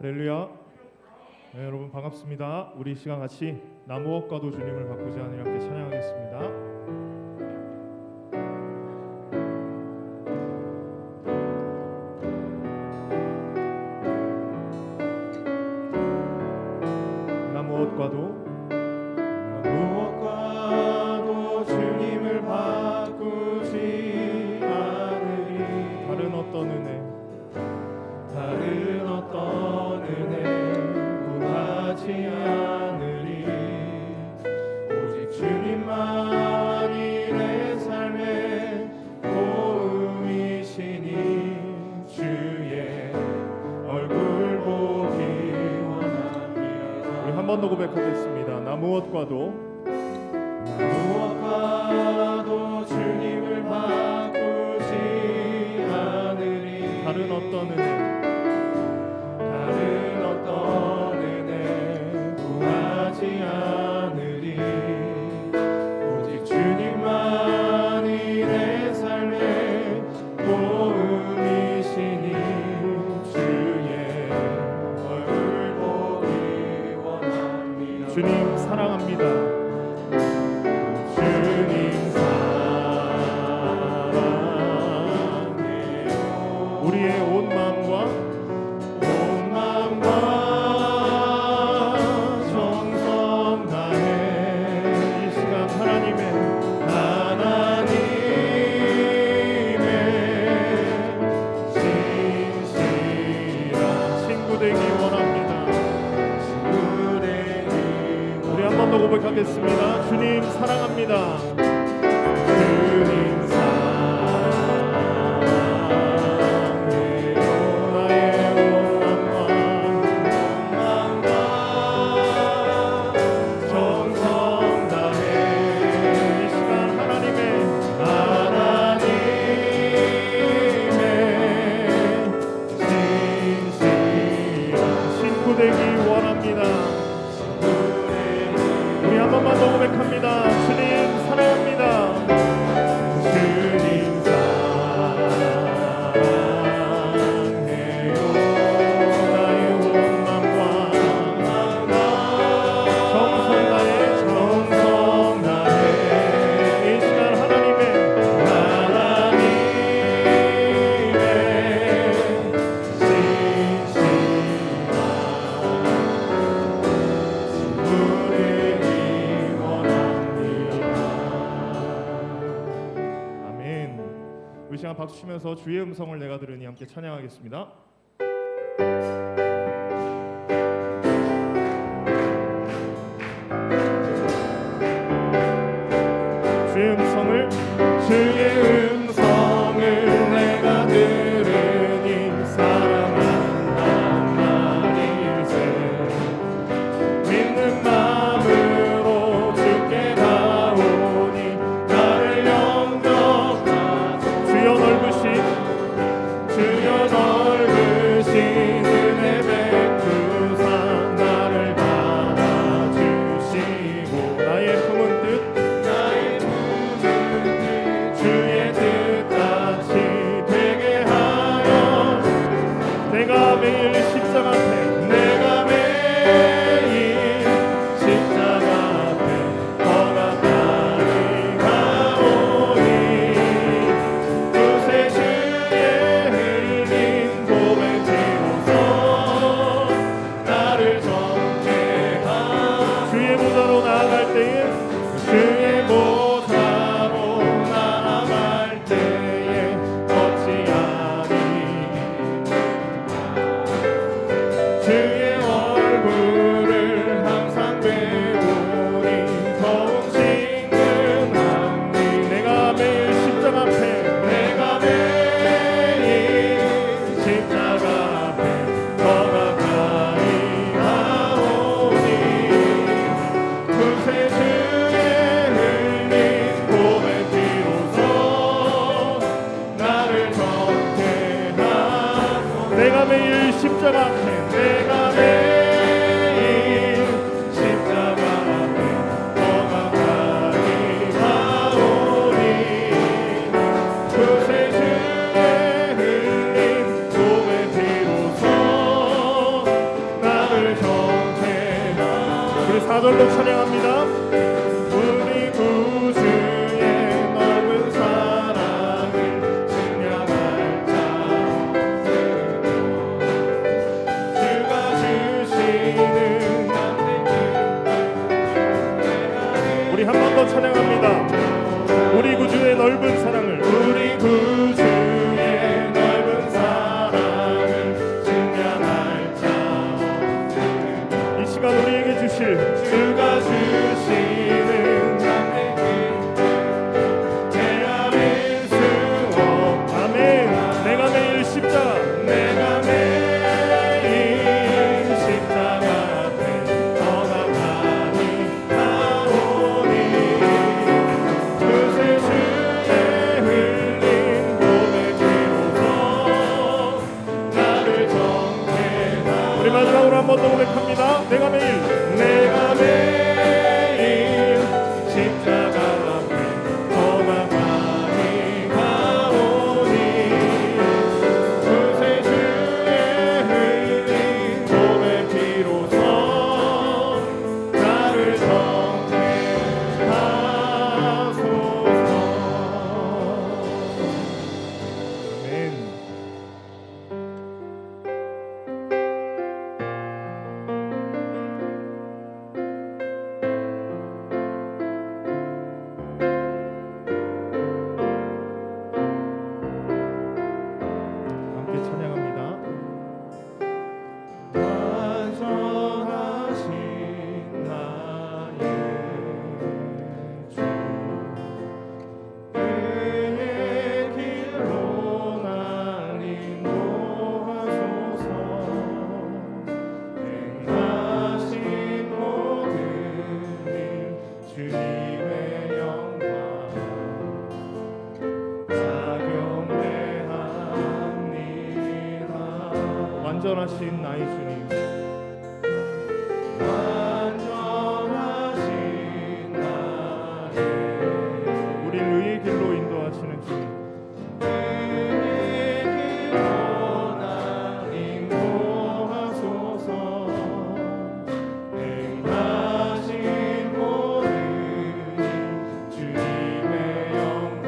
할렐루야. 네, 여러분 반갑습니다. 우리 이 시간 같이 나무엇과도 주님을 바꾸지 않으려 함께 찬양하겠습니다. 무엇과도 주님을 바꾸지 않으리. 다른 어떤 은혜 구하지 않으리. 오직 주님만이 내 삶의 도움이시니 주의 얼굴 보기 원합니다. 우리 한 번 더 고백하겠습니다. 나 무엇과도 주님을 바꾸지 않으리. 다른 어떤 은혜 구하지 않으리. 오직 주님만이 내 삶의 도움이시니 주의 얼굴 보기 원합니다. 주님 사랑합니다. 우리의 온 마음과 정성 다해 이 시간 하나님의 신실한 친구 되기 원합니다. 우리 한 번 더 고백하겠습니다. 주님 사랑합니다. 주님 되기 원합니다. 우리 한 번만 더 고백합니다. 주님 사랑합니다. 주님 사랑해요. 나의 온 마음과 정성 다해 이 시간 하나님의 우리 시간 박수 치면서 주의 음성을 내가 들으니 함께 찬양하겠습니다. 주의 음성을 내가 들으니 사랑한단 말일세. 믿는 마음으로 주께 가오니 나를 영접하소. 주여 넓으신 은혜 베푸사 나를 받아주시고 나의 품은 뜻 주의 뜻같이 되게 하여 내가 매일 십자가 앞에 더 가까이 가오니 그새 주의 흘린 보배 비로소 나를 정죄하. 주의 보좌로 나아갈 때에 주의 보좌로 나아갈 때에 어찌하니 주의 얼굴을 항상 배우니 더욱 친근하니. 내가 매일 십자가 앞에 더 가까이 가오니 그새 주의 흘린 보배 비로소 나를 정죄하소. 내가 매일 십자가 앞에 더 가까이 가오니 그새 주의 흘린 보배 비로소 4절로 찬양합니다. 우리 구주의 넓은 사랑을 증명할 자 주가 주시는 우리 한 번 더 찬양합니다. 우리 구주의 넓은 사랑을 우리 구주의 넓은 사랑을 증명할 자 이 시간 우리에게 주실 주가 주시는 내가 밀 수 없 아멘. 내가 매일 십자가 내가 매일 십자가 앞에 너가 많이 가오니 그새 주의 흘린 몸의 피로서 나를 정죄하라. 우리 마지막으로 한 번 더 고백합니다. 내가 매일 십자가 앞에 너가 많이 가오니 그새 주의 흘린 몸의 피로서 나를 정죄하소서. 아멘. 함께 찬양합니다. 완전하신 나의 주 그의 길로 날 인도하소서. 행하신 모든 일 주님의 영광 완전하신 나의 주님 완전하신 나의 우리 의의 길로 인도하시는 주님 의의 길로 날 인도하소서. 행하신 모든 일 주님의 영광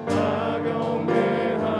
다 경배합니다.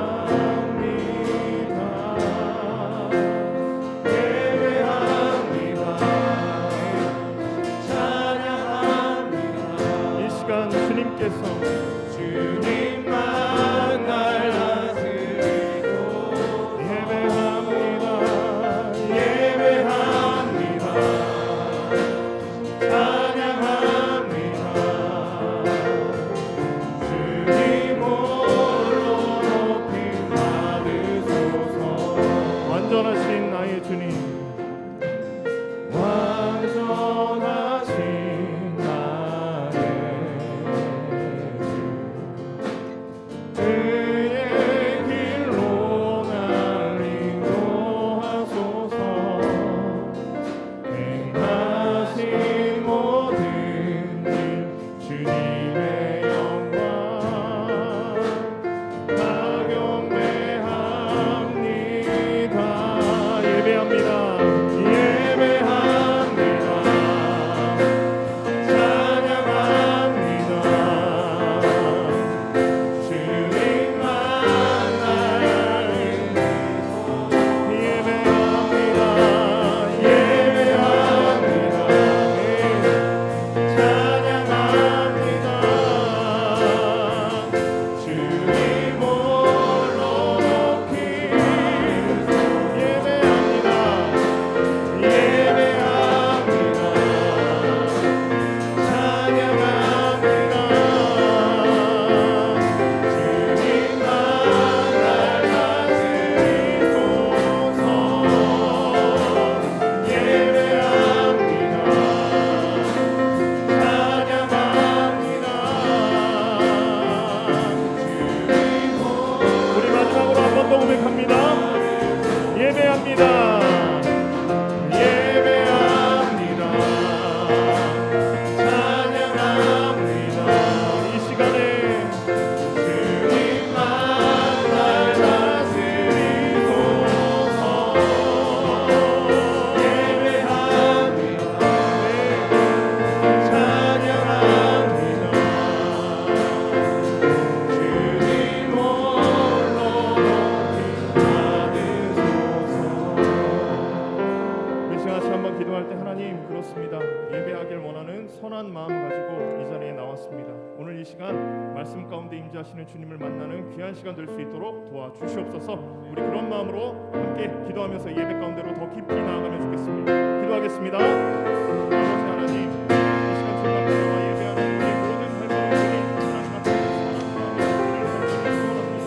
선한 마음 가지고 이 자리에 나왔습니다. 오늘 이 시간 말씀 가운데 임재하시는 주님을 만나는 귀한 시간 될 수 있도록 도와주시옵소서. 우리 그런 마음으로 함께 기도하면서 예배 가운데로 더 깊이 나아가면 좋겠습니다. 기도하겠습니다. 아버지 하나님, 이 시간 정말 기도와 예배하는 우리 모든 발걸음들이 하나님 앞에 선한 마음으로 주님을 소원합니다.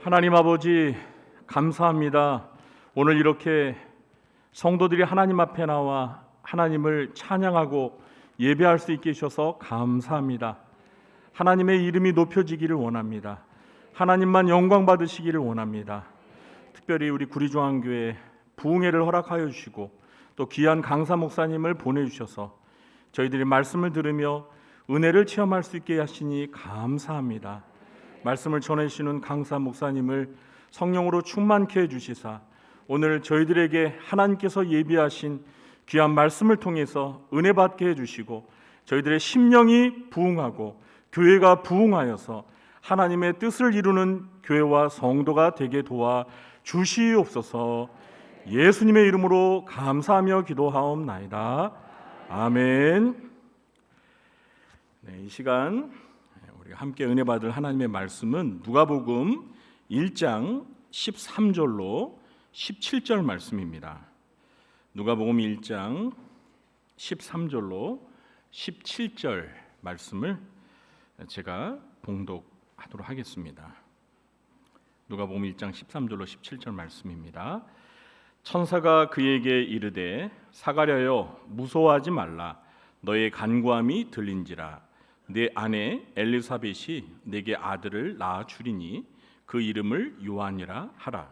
하나님 아버지 감사합니다. 오늘 이렇게 성도들이 하나님 앞에 나와 하나님을 찬양하고 예배할 수 있게 해주셔서 감사합니다. 하나님의 이름이 높여지기를 원합니다. 하나님만 영광 받으시기를 원합니다. 특별히 우리 구리중앙교회 부흥회를 허락하여 주시고 또 귀한 강사 목사님을 보내주셔서 저희들이 말씀을 들으며 은혜를 체험할 수 있게 하시니 감사합니다. 말씀을 전해주시는 강사 목사님을 성령으로 충만케 해주시사 오늘 저희들에게 하나님께서 예비하신 귀한 말씀을 통해서 은혜 받게 해주시고 저희들의 심령이 부흥하고 교회가 부흥하여서 하나님의 뜻을 이루는 교회와 성도가 되게 도와 주시옵소서. 예수님의 이름으로 감사하며 기도하옵나이다. 아멘. 네, 이 시간 함께 은혜 받을 하나님의 말씀은 누가복음 1장 13절로 17절 말씀입니다. 누가복음 1장 13절로 17절 말씀을 제가 봉독하도록 하겠습니다. 누가복음 1장 13절로 17절 말씀입니다. 천사가 그에게 이르되 사가랴여 무서워하지 말라. 너의 간구함이 들린지라. 내 아내 엘리사벳이 내게 아들을 낳아 주리니 그 이름을 요한이라 하라.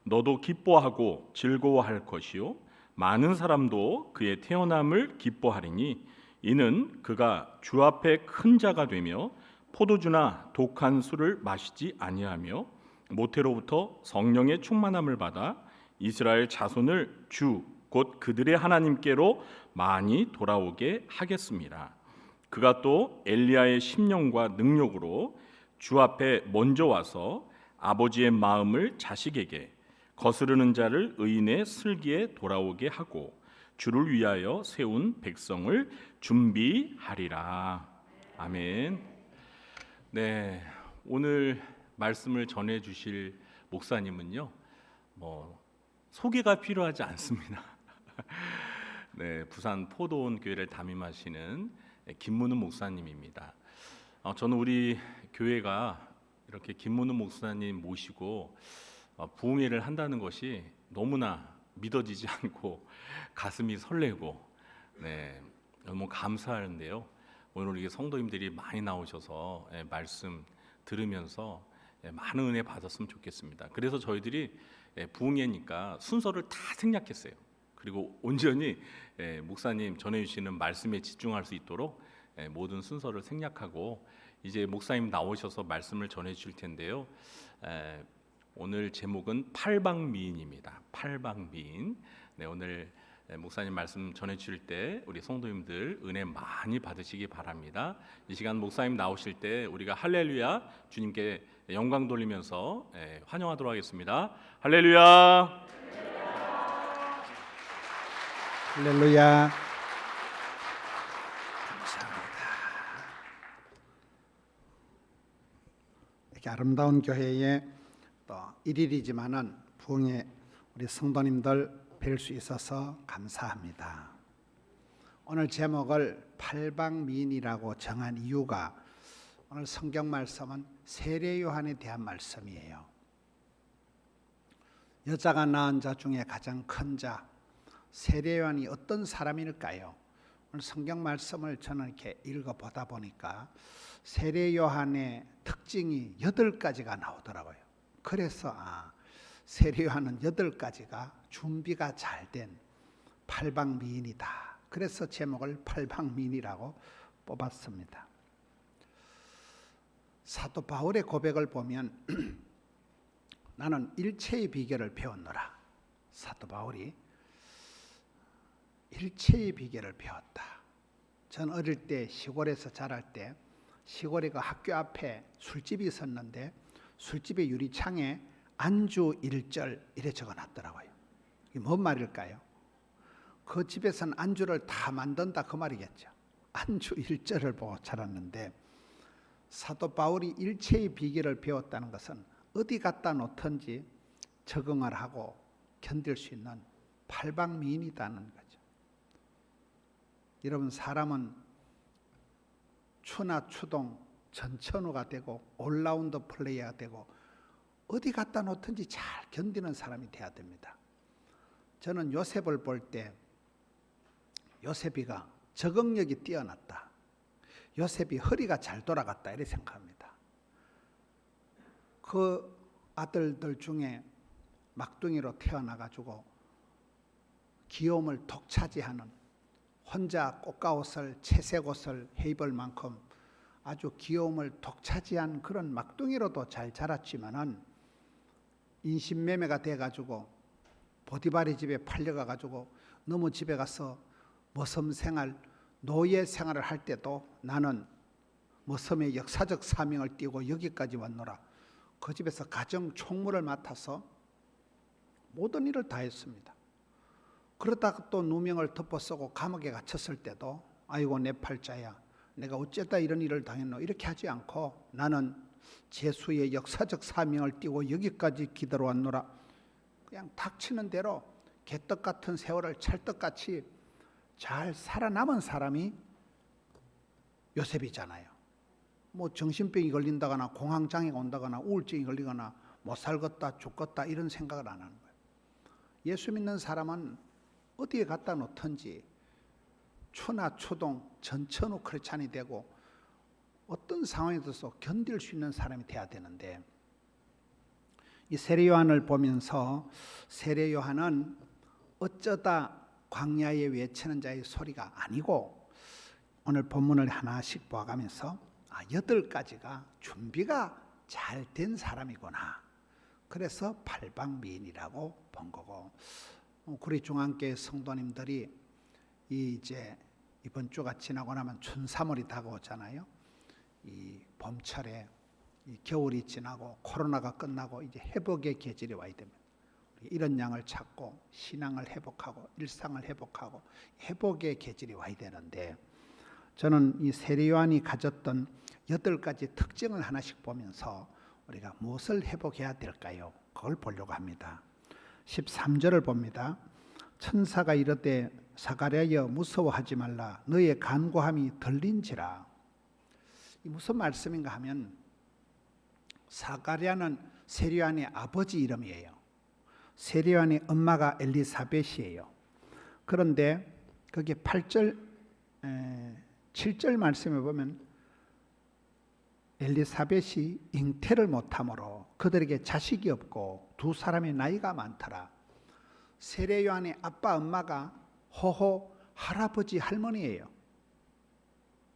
너도 기뻐하고 즐거워할 것이요 많은 사람도 그의 태어남을 기뻐하리니 이는 그가 주 앞에 큰 자가 되며 포도주나 독한 술을 마시지 아니하며 모태로부터 성령의 충만함을 받아 이스라엘 자손을 주 곧 그들의 하나님께로 많이 돌아오게 하겠습니다. 그가 또 엘리야의 심령과 능력으로 주 앞에 먼저 와서 아버지의 마음을 자식에게 거스르는 자를 의인의 슬기에 돌아오게 하고 주를 위하여 세운 백성을 준비하리라. 아멘. 네, 오늘 말씀을 전해 주실 목사님은요, 소개가 필요하지 않습니다. 네, 부산 포도원 교회를 담임하시는 김문우 목사님입니다. 저는 우리 교회가 이렇게 김문우 목사님 모시고 부흥회를 한다는 것이 너무나 믿어지지 않고 가슴이 설레고 너무 감사하는데요. 오늘 우리 성도님들이 많이 나오셔서 말씀 들으면서 많은 은혜 받았으면 좋겠습니다. 그래서 저희들이 부흥회니까 순서를 다 생략했어요. 그리고 온전히 목사님 전해주시는 말씀에 집중할 수 있도록 모든 순서를 생략하고 이제 목사님 나오셔서 말씀을 전해주실 텐데요. 오늘 제목은 팔방미인입니다. 팔방미인. 네, 오늘 목사님 말씀 전해주실 때 우리 성도님들 은혜 많이 받으시기 바랍니다. 이 시간 목사님 나오실 때 우리가 할렐루야 주님께 영광 돌리면서 환영하도록 하겠습니다. 할렐루야. 할렐루야. 감사합니다. 이렇게 아름다운 교회에 또 1일이지만은 부흥회 우리 성도님들 뵐 수 있어서 감사합니다. 오늘 제목을 팔방미인이라고 정한 이유가 오늘 성경 말씀은 세례 요한에 대한 말씀이에요. 여자가 낳은 자 중에 가장 큰 자 세례 요한이 어떤 사람일까요? 오늘 성경 말씀을 저는 이렇게 읽어보다 보니까 세례 요한의 특징이 8가지가 나오더라고요. 그래서 세례 요한은 8가지가 준비가 잘 된 팔방미인이다. 그래서 제목을 팔방미인이라고 뽑았습니다. 사도 바울의 고백을 보면 나는 일체의 비결을 배웠노라. 사도 바울이 일체의 비결을 배웠다. 전 어릴 때 시골에서 자랄 때 시골에 그 학교 앞에 술집이 있었는데 술집의 유리창에 안주 1절 이래 적어놨더라고요. 이게 뭔 말일까요? 그 집에서는 안주를 다 만든다 그 말이겠죠. 안주 1절을 보고 자랐는데 사도 바울이 일체의 비결을 배웠다는 것은 어디 갖다 놓든지 적응을 하고 견딜 수 있는 팔방미인이라는 거죠. 여러분, 사람은 추나 추동 전천후가 되고 올라운드 플레이어가 되고 어디 갖다 놓든지 잘 견디는 사람이 돼야 됩니다. 저는 요셉을 볼 때 요셉이가 적응력이 뛰어났다. 요셉이 허리가 잘 돌아갔다 이렇게 생각합니다. 그 아들들 중에 막둥이로 태어나가지고 귀여움을 독차지하는 혼자 꽃가옷을 채색옷을 해입을 만큼 아주 귀여움을 독차지한 그런 막둥이로도 잘 자랐지만은 인신매매가 돼가지고 보디바리 집에 팔려가가지고 너무 집에 가서 머슴 생활, 노예 생활을 할 때도 나는 머슴의 역사적 사명을 띠고 여기까지 왔노라. 그 집에서 가정 총무를 맡아서 모든 일을 다 했습니다. 그러다가 또 누명을 덮어쓰고 감옥에 갇혔을 때도 아이고 내 팔자야, 내가 어쩌다 이런 일을 당했노 이렇게 하지 않고 나는 제수의 역사적 사명을 띠고 여기까지 기다려 왔노라. 그냥 닥치는 대로 개떡 같은 세월을 찰떡같이 잘 살아남은 사람이 요셉이잖아요. 뭐 정신병이 걸린다거나 공황장애가 온다거나 우울증이 걸리거나 못 살겠다 죽겠다 이런 생각을 안 하는 거예요. 예수 믿는 사람은 어디에 갖다 놓든지 추나 추동 전천후 크리스찬이 되고 어떤 상황에 들어서 견딜 수 있는 사람이 돼야 되는데, 이 세례 요한을 보면서 세례 요한은 어쩌다 광야에 외치는 자의 소리가 아니고 오늘 본문을 하나씩 보아가면서 8가지가 준비가 잘 된 사람이구나. 그래서 팔방미인이라고 본 거고, 우리 중앙교회 성도님들이 이제 이번 주가 지나고 나면 춘3월이 다가오잖아요. 이 봄철에 이 겨울이 지나고 코로나가 끝나고 이제 회복의 계절이 와야 됩니다. 이런 양을 찾고 신앙을 회복하고 일상을 회복하고 회복의 계절이 와야 되는데, 저는 이 세례 요한이 가졌던 8가지 특징을 하나씩 보면서 우리가 무엇을 회복해야 될까요? 그걸 보려고 합니다. 13절을 봅니다. 천사가 이르되 사가랴여 무서워하지 말라, 너의 간구함이 들린지라. 이 무슨 말씀인가 하면 사가랴는 세례 요한의 아버지 이름이에요. 세례 요한의 엄마가 엘리사벳이에요. 그런데 거기 8절 7절 말씀에 보면 엘리사벳이 잉태를 못하므로 그들에게 자식이 없고 두 사람의 나이가 많더라. 세례 요한의 아빠 엄마가 호호 할아버지 할머니예요.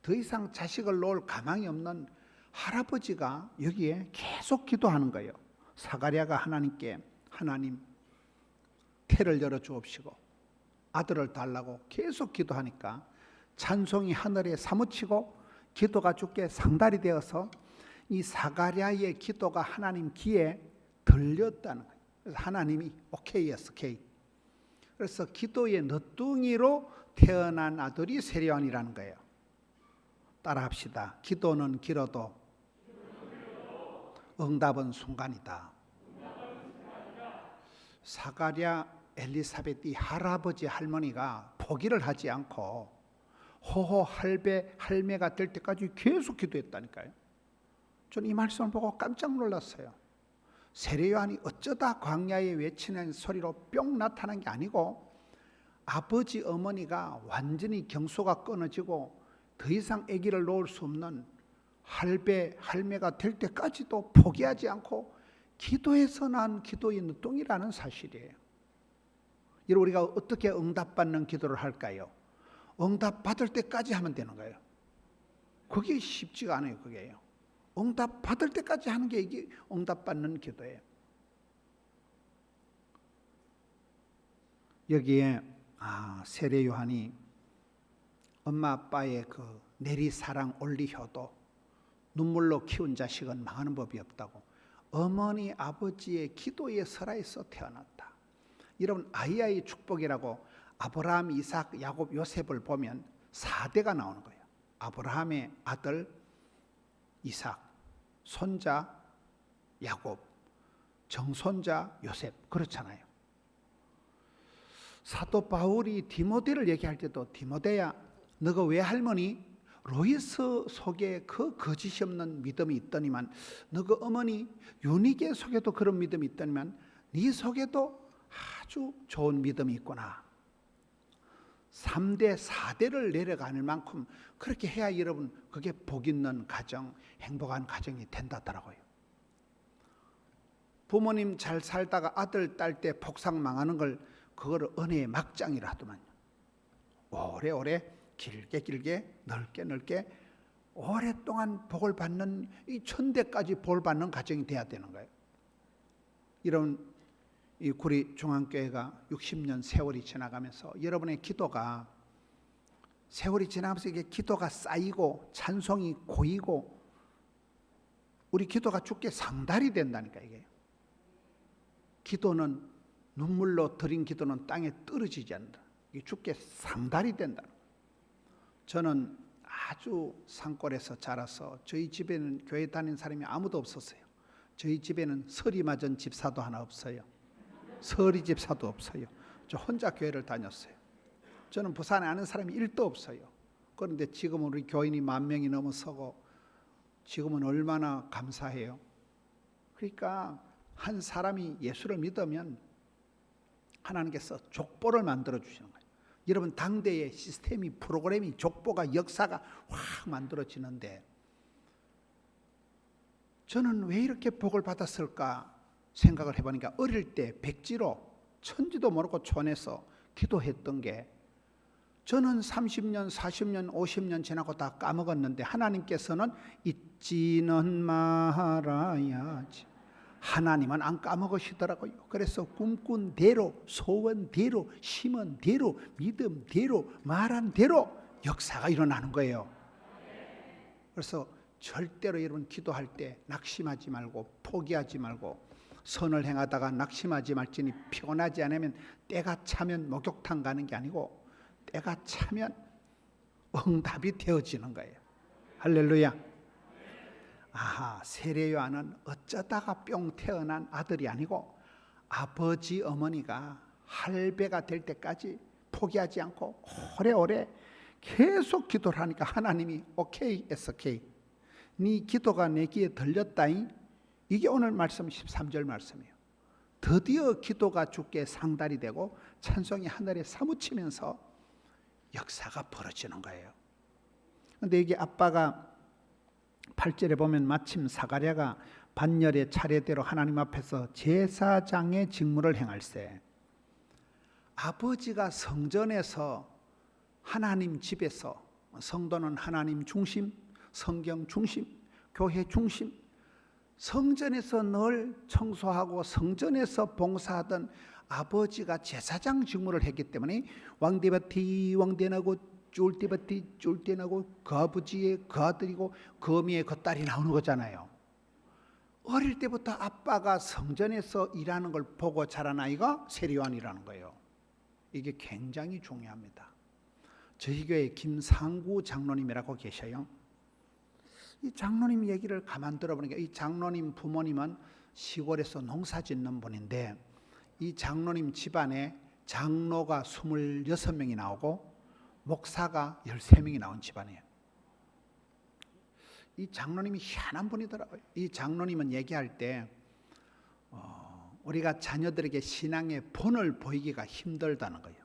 더 이상 자식을 놓을 가망이 없는 할아버지가 여기에 계속 기도하는 거예요. 사가랴가 하나님께 하나님 태를 열어 주옵시고 아들을 달라고 계속 기도하니까 찬송이 하늘에 사무치고 기도가 주께 상달이 되어서 이 사가랴의 기도가 하나님 귀에 들렸다는 거예요. 그래서 하나님이 오케이 했어, 오케이. 그래서 기도의 너뚱이로 태어난 아들이 세례 요한이라는 거예요. 따라합시다. 기도는 길어도 응답은 순간이다. 사가랴 엘리사벳이 할아버지 할머니가 포기를 하지 않고 호호 할배 할매가 될 때까지 계속 기도했다니까요. 저는 이 말씀을 보고 깜짝 놀랐어요. 세례 요한이 어쩌다 광야에 외치는 소리로 뿅 나타난 게 아니고 아버지 어머니가 완전히 경소가 끊어지고 더 이상 아기를 놓을 수 없는 할배 할매가 될 때까지도 포기하지 않고 기도해서 난 기도의 눈동이라는 사실이에요. 이를 우리가 어떻게 응답받는 기도를 할까요? 응답받을 때까지 하면 되는 거예요. 그게 쉽지가 않아요. 그게요. 응답 받을 때까지 하는 게 이게 응답 받는 기도예요. 여기에 세례 요한이 엄마 아빠의 그 내리사랑 올리 효도, 눈물로 키운 자식은 망하는 법이 없다고, 어머니 아버지의 기도에 설하에서 태어났다. 여러분, 아이의 축복이라고 아브라함, 이삭, 야곱, 요셉을 보면 4대가 나오는 거예요. 아브라함의 아들 이삭, 손자 야곱, 정손자 요셉, 그렇잖아요. 사도 바울이 디모데를 얘기할 때도, 디모데야, 너가 외할머니 로이스 속에 그 거짓이 없는 믿음이 있더니만, 너가 어머니 유니게 속에도 그런 믿음이 있더니만 네 속에도 아주 좋은 믿음이 있구나. 3대, 4대를 내려가는 만큼 그렇게 해야 여러분, 그게 복 있는 가정, 행복한 가정이 된다더라고요. 부모님 잘 살다가 아들, 딸 때 폭삭 망하는 걸, 그거를 은혜의 막장이라 하더만요. 오래오래 길게 넓게 오랫동안 복을 받는, 이 천대까지 복을 받는 가정이 돼야 되는 거예요. 이런 이 구리 중앙교회가 60년 세월이 지나가면서 여러분의 기도가, 세월이 지나면서 이게 기도가 쌓이고 찬송이 고이고 우리 기도가 주께 상달이 된다니까. 이게 기도는, 눈물로 드린 기도는 땅에 떨어지지 않는다. 이게 주께 상달이 된다. 저는 아주 산골에서 자라서 저희 집에는 교회 다니는 사람이 아무도 없었어요. 저희 집에는 서리 맞은 집사도 하나 없어요. 서리 집사도 없어요. 저 혼자 교회를 다녔어요. 저는 부산에 아는 사람이 1도 없어요. 그런데 지금은 우리 교인이 10,000명이 넘어서고, 지금은 얼마나 감사해요. 그러니까 한 사람이 예수를 믿으면 하나님께서 족보를 만들어 주시는 거예요. 여러분, 당대의 시스템이, 프로그램이, 족보가, 역사가 확 만들어지는데, 저는 왜 이렇게 복을 받았을까 생각을 해보니까, 어릴 때 백지로 천지도 모르고 촌에서 기도했던 게, 저는 30년, 40년, 50년 지나고 다 까먹었는데 하나님께서는 잊지는 말아야지, 하나님은 안 까먹으시더라고요. 그래서 꿈꾼 대로, 소원 대로, 심은 대로, 믿음 대로, 말한 대로 역사가 일어나는 거예요. 그래서 절대로 여러분, 기도할 때 낙심하지 말고 포기하지 말고, 선을 행하다가 낙심하지 말지니 피곤하지 않으면 때가 차면 목욕탕 가는 게 아니고, 때가 차면 응답이 되어지는 거예요. 할렐루야. 세례 요한은 어쩌다가 뿅 태어난 아들이 아니고, 아버지 어머니가 할배가 될 때까지 포기하지 않고 오래오래 계속 기도를 하니까 하나님이 오케이, SK, 네 기도가 내 귀에 들렸다잉. 이게 오늘 말씀 13절 말씀이에요. 드디어 기도가 주께 상달이 되고 찬송이 하늘에 사무치면서 역사가 벌어지는 거예요. 그런데 이게 아빠가 8절에 보면, 마침 사가랴가 반열의 차례대로 하나님 앞에서 제사장의 직무를 행할세. 아버지가 성전에서, 하나님 집에서, 성도는 하나님 중심, 성경 중심, 교회 중심, 성전에서 늘 청소하고 성전에서 봉사하던 아버지가 제사장 직무를 했기 때문에, 왕대바티 왕대나고 쫄대바티 쫄대나고, 그 아버지의 그 아들이고 그 어미의 그 딸이 나오는 거잖아요. 어릴 때부터 아빠가 성전에서 일하는 걸 보고 자란 아이가 세례 요한이라는 거예요. 이게 굉장히 중요합니다. 저희 교회 김상구 장로님이라고 계셔요. 이 장로님 얘기를 가만 들어보니까, 이 장로님 부모님은 시골에서 농사 짓는 분인데, 이 장로님 집안에 장로가 26명이 나오고 목사가 13명이 나온 집안이에요. 이 장로님이 희한한 분이더라고요. 이 장로님은 얘기할 때 우리가 자녀들에게 신앙의 본을 보이기가 힘들다는 거예요.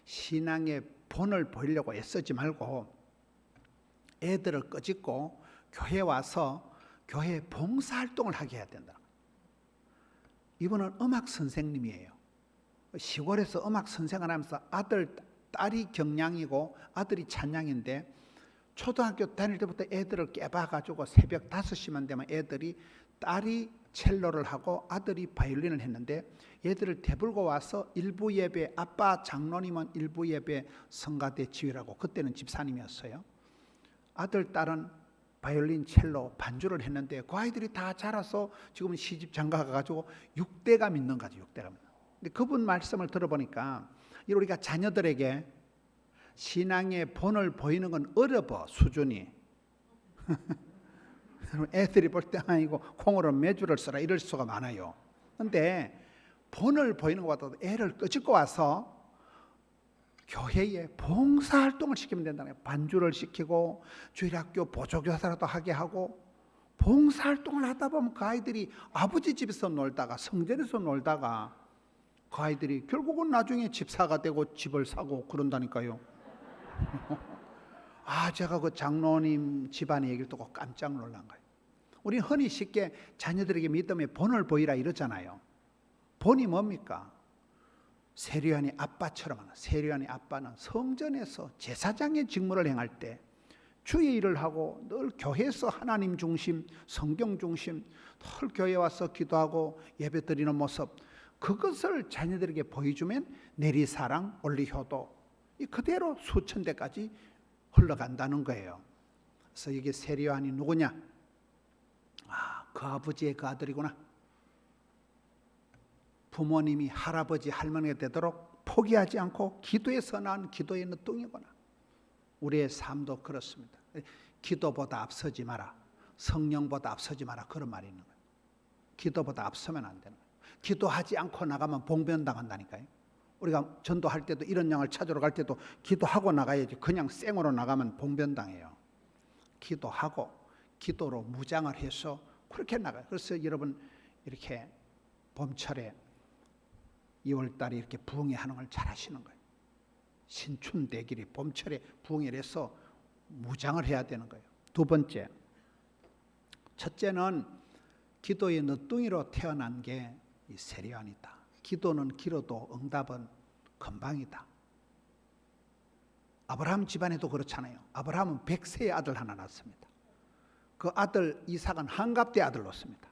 신앙의 본을 보이려고 애쓰지 말고 애들을 끄집고 교회 와서 교회 봉사활동을 하게 해야 된다. 이분은 음악 선생님이에요. 시골에서 음악 선생을 하면서 딸이 경량이고 아들이 찬양인데, 초등학교 다닐 때부터 애들을 깨봐가지고 새벽 5시만 되면 딸이 첼로를 하고 아들이 바이올린을 했는데 얘들을 대불고 와서 일부 예배, 아빠 장로님은 일부 예배 성가대 지휘라고, 그때는 집사님이었어요. 아들, 딸은 바이올린, 첼로 반주를 했는데 그 아이들이 다 자라서 지금은 시집 장가 가가지고 6대가 믿는 거죠. 6대가 믿는. 근데 그분 말씀을 들어보니까 우리가 자녀들에게 신앙의 본을 보이는 건 어려워, 수준이. 애들이 볼 때 아니고 콩으로 메주를 써라 이럴 수가 많아요. 근데 본을 보이는 것보다 애를 끄집고 와서 교회에 봉사활동을 시키면 된다는 거예요. 반주를 시키고 주일학교 보조교사라도 하게 하고, 봉사활동을 하다 보면 그 아이들이 아버지 집에서 놀다가 성전에서 놀다가 그 아이들이 결국은 나중에 집사가 되고 집을 사고 그런다니까요. 제가 그 장로님 집안의 얘기를 듣고 깜짝 놀란 거예요. 우리 흔히 쉽게 자녀들에게 믿음의 본을 보이라 이러잖아요. 본이 뭡니까? 세례요한이 아빠처럼 하는, 세례요한의 아빠는 성전에서 제사장의 직무를 행할 때 주의 일을 하고 늘 교회에서 하나님 중심, 성경 중심, 늘 교회에 와서 기도하고 예배 드리는 모습, 그것을 자녀들에게 보여주면 내리사랑, 올리효도 이 그대로 수천 대까지 흘러간다는 거예요. 그래서 이게 세례요한이 누구냐? 그 아버지의 그 아들이구나. 부모님이 할아버지, 할머니가 되도록 포기하지 않고 기도에서 난 기도의 너뚱이구나. 우리의 삶도 그렇습니다. 기도보다 앞서지 마라, 성령보다 앞서지 마라, 그런 말이 있는 거예요. 기도보다 앞서면 안 되는 거예요. 기도하지 않고 나가면 봉변당한다니까요. 우리가 전도할 때도 이런 양을 찾으러 갈 때도 기도하고 나가야지, 그냥 생으로 나가면 봉변당해요. 기도하고 기도로 무장을 해서 그렇게 나가요. 그래서 여러분 이렇게 봄철에 2월달에 이렇게 부흥회 하는 걸 잘 하시는 거예요. 신춘대길이 봄철에 부흥회를 해서 무장을 해야 되는 거예요. 두 번째, 첫째는 기도의 너뚱이로 태어난 게 이 세례요한이다. 기도는 길어도 응답은 금방이다. 아브라함 집안에도 그렇잖아요. 아브라함은 100세의 아들 하나 낳습니다. 그 아들 이삭은 한갑대 아들 낳습니다.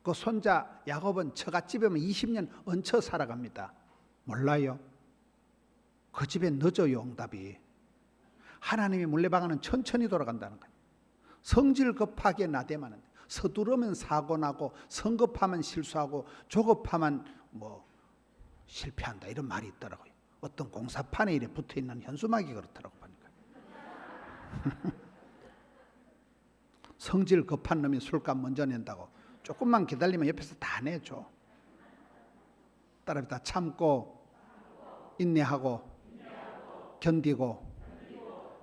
그 손자 야곱은 처갓집에만 20년 얹혀 살아갑니다. 몰라요? 그 집에 늦어요, 응답이. 하나님이 물레방아는 천천히 돌아간다는 거예요. 성질 급하게 나대면 서두르면 사고 나고, 성급하면 실수하고, 조급하면 실패한다, 이런 말이 있더라고요. 어떤 공사판에 이래 붙어 있는 현수막이 그렇더라고 보니까. 성질 급한 놈이 술값 먼저 낸다고 조금만 기다리면 옆에서 다 내줘. 따라합니다. 참고 인내하고 견디고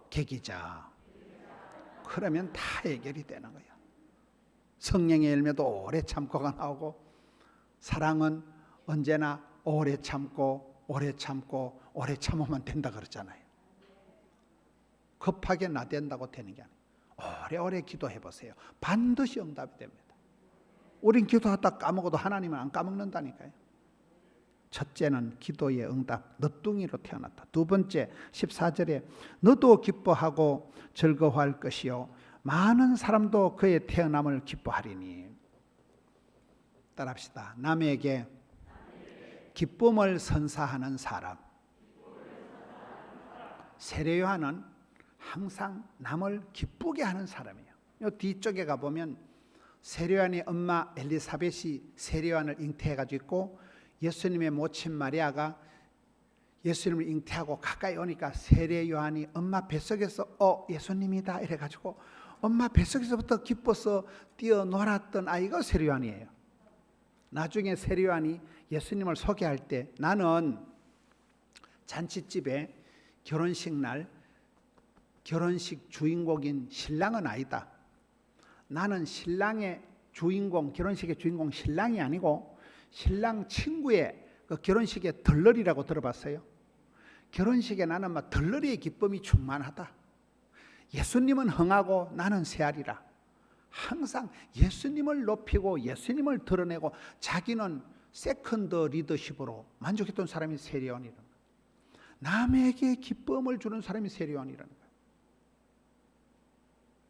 계기자. 그러면 다 해결이 되는 거예요. 성령의 열매도 오래 참고가 나오고, 사랑은 언제나 오래 참고 오래 참고 오래 참으면 된다 그러잖아요. 급하게 나댄다고 되는 게 아니에요. 오래오래 기도해 보세요. 반드시 응답이 됩니다. 우린 기도하다 까먹어도 하나님은 안 까먹는다니까요. 첫째는 기도의 응답, 너뚱이로 태어났다. 두 번째 14절에 너도 기뻐하고 즐거워할 것이요 많은 사람도 그의 태어남을 기뻐하리니. 따라합시다. 남에게 기쁨을 선사하는 사람. 세례요한은 항상 남을 기쁘게 하는 사람이에요. 이 뒤쪽에 가보면 세례요한의 엄마 엘리사벳이 세례요한을 잉태해가지고 있고, 예수님의 모친 마리아가 예수님을 잉태하고 가까이 오니까 세례요한이 엄마 뱃속에서 예수님이다 이래가지고 엄마 뱃속에서부터 기뻐서 뛰어놀았던 아이가 세례요한이에요. 나중에 세례요한이 예수님을 소개할 때, 나는 잔치집에 결혼식 날 결혼식 주인공인 신랑은 아니다. 나는 신랑의 주인공, 결혼식의 주인공 신랑이 아니고 신랑 친구의 그 결혼식의 덜러리라고 들어봤어요? 결혼식에 나는 막 덜러리의 기쁨이 충만하다. 예수님은 흥하고 나는 새알이라. 항상 예수님을 높이고 예수님을 드러내고 자기는 세컨드 리더십으로 만족했던 사람이 세례요한이라는 거예요. 남에게 기쁨을 주는 사람이 세례요한이라는 거예요.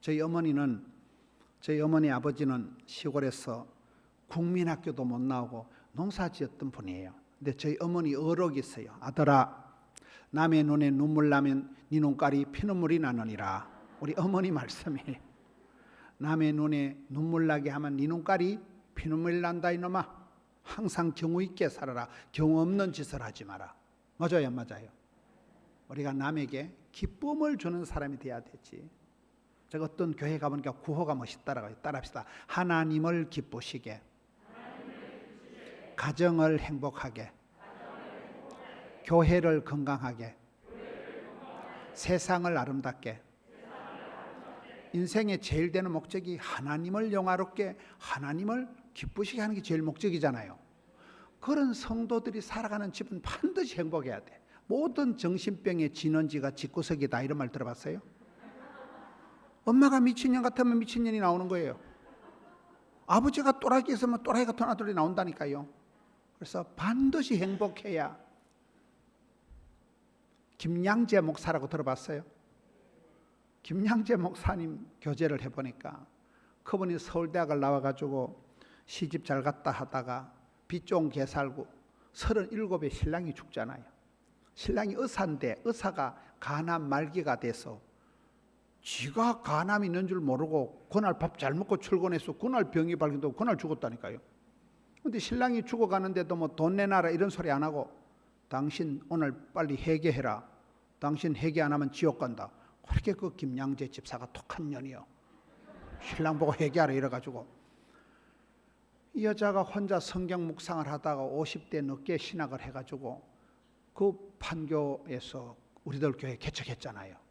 저희 어머니 아버지는 시골에서 국민학교도 못 나오고 농사지었던 분이에요. 근데 저희 어머니 어록이 있어요. 아들아, 남의 눈에 눈물 나면 네 눈깔이 피눈물이 나느니라. 우리 어머니 말씀이에요. 남의 눈에 눈물 나게 하면 네 눈깔이 피눈물이 난다 이놈아. 항상 경우 있게 살아라. 경우 없는 짓을 하지 마라. 맞아요, 안 맞아요? 우리가 남에게 기쁨을 주는 사람이 돼야 되지. 제가 어떤 교회 가보니까 구호가 멋있더라고요. 따라합시다. 하나님을 기쁘시게, 가정을 행복하게, 교회를 건강하게, 세상을 아름답게. 인생의 제일 되는 목적이 하나님을 영화롭게, 하나님을 기쁘시게 하는 게 제일 목적이잖아요. 그런 성도들이 살아가는 집은 반드시 행복해야 돼. 모든 정신병의 진원지가 집구석이다 이런 말 들어봤어요? 엄마가 미친년 같으면 미친년이 나오는 거예요. 아버지가 또라이 있으면 또라이 같은 아들이 나온다니까요. 그래서 반드시 행복해야. 김양재 목사라고 들어봤어요? 김양재 목사님 교제를 해보니까 그분이 서울대학을 나와가지고 시집 잘 갔다 하다가 빚 좋은 개 살고 37에 신랑이 죽잖아요. 신랑이 의사인데 의사가 간암 말기가 돼서 지가 간암이 있는 줄 모르고 그날 밥 잘 먹고 출근해서 그날 병이 발견되고 그날 죽었다니까요. 근데 신랑이 죽어가는데도 뭐 돈 내놔라 이런 소리 안 하고 당신 오늘 빨리 회개해라. 당신 회개 안 하면 지옥 간다. 그렇게 그 김양재 집사가 톡한 년이요. 신랑 보고 회개하라 이래가지고 이 여자가 혼자 성경 묵상을 하다가 50대 늦게 신학을 해가지고 그 판교에서 우리들 교회 개척했잖아요.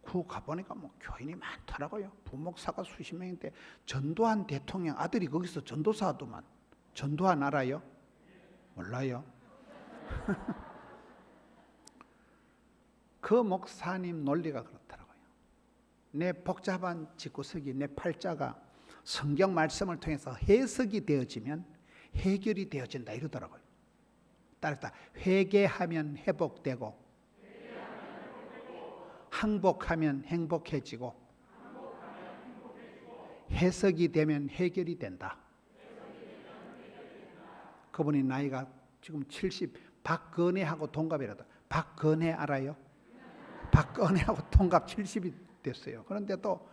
그 가보니까 뭐 교인이 많더라고요. 부목사가 수십 명인데 전두환 대통령 아들이 거기서 전도사 하더만. 전두환 알아요? 몰라요? 그 목사님 논리가 그렇더라고요. 내 복잡한 집구석이 내 팔자가 성경 말씀을 통해서 해석이 되어지면 해결이 되어진다 이러더라고요. 따라서 회개하면 회복되고 항복하면 행복해지고 해석이 되면 해결이 된다. 그분이 나이가 지금 70, 박건혜하고 동갑이라다. 박건혜 알아요? 박건혜하고 동갑 70이 됐어요. 그런데도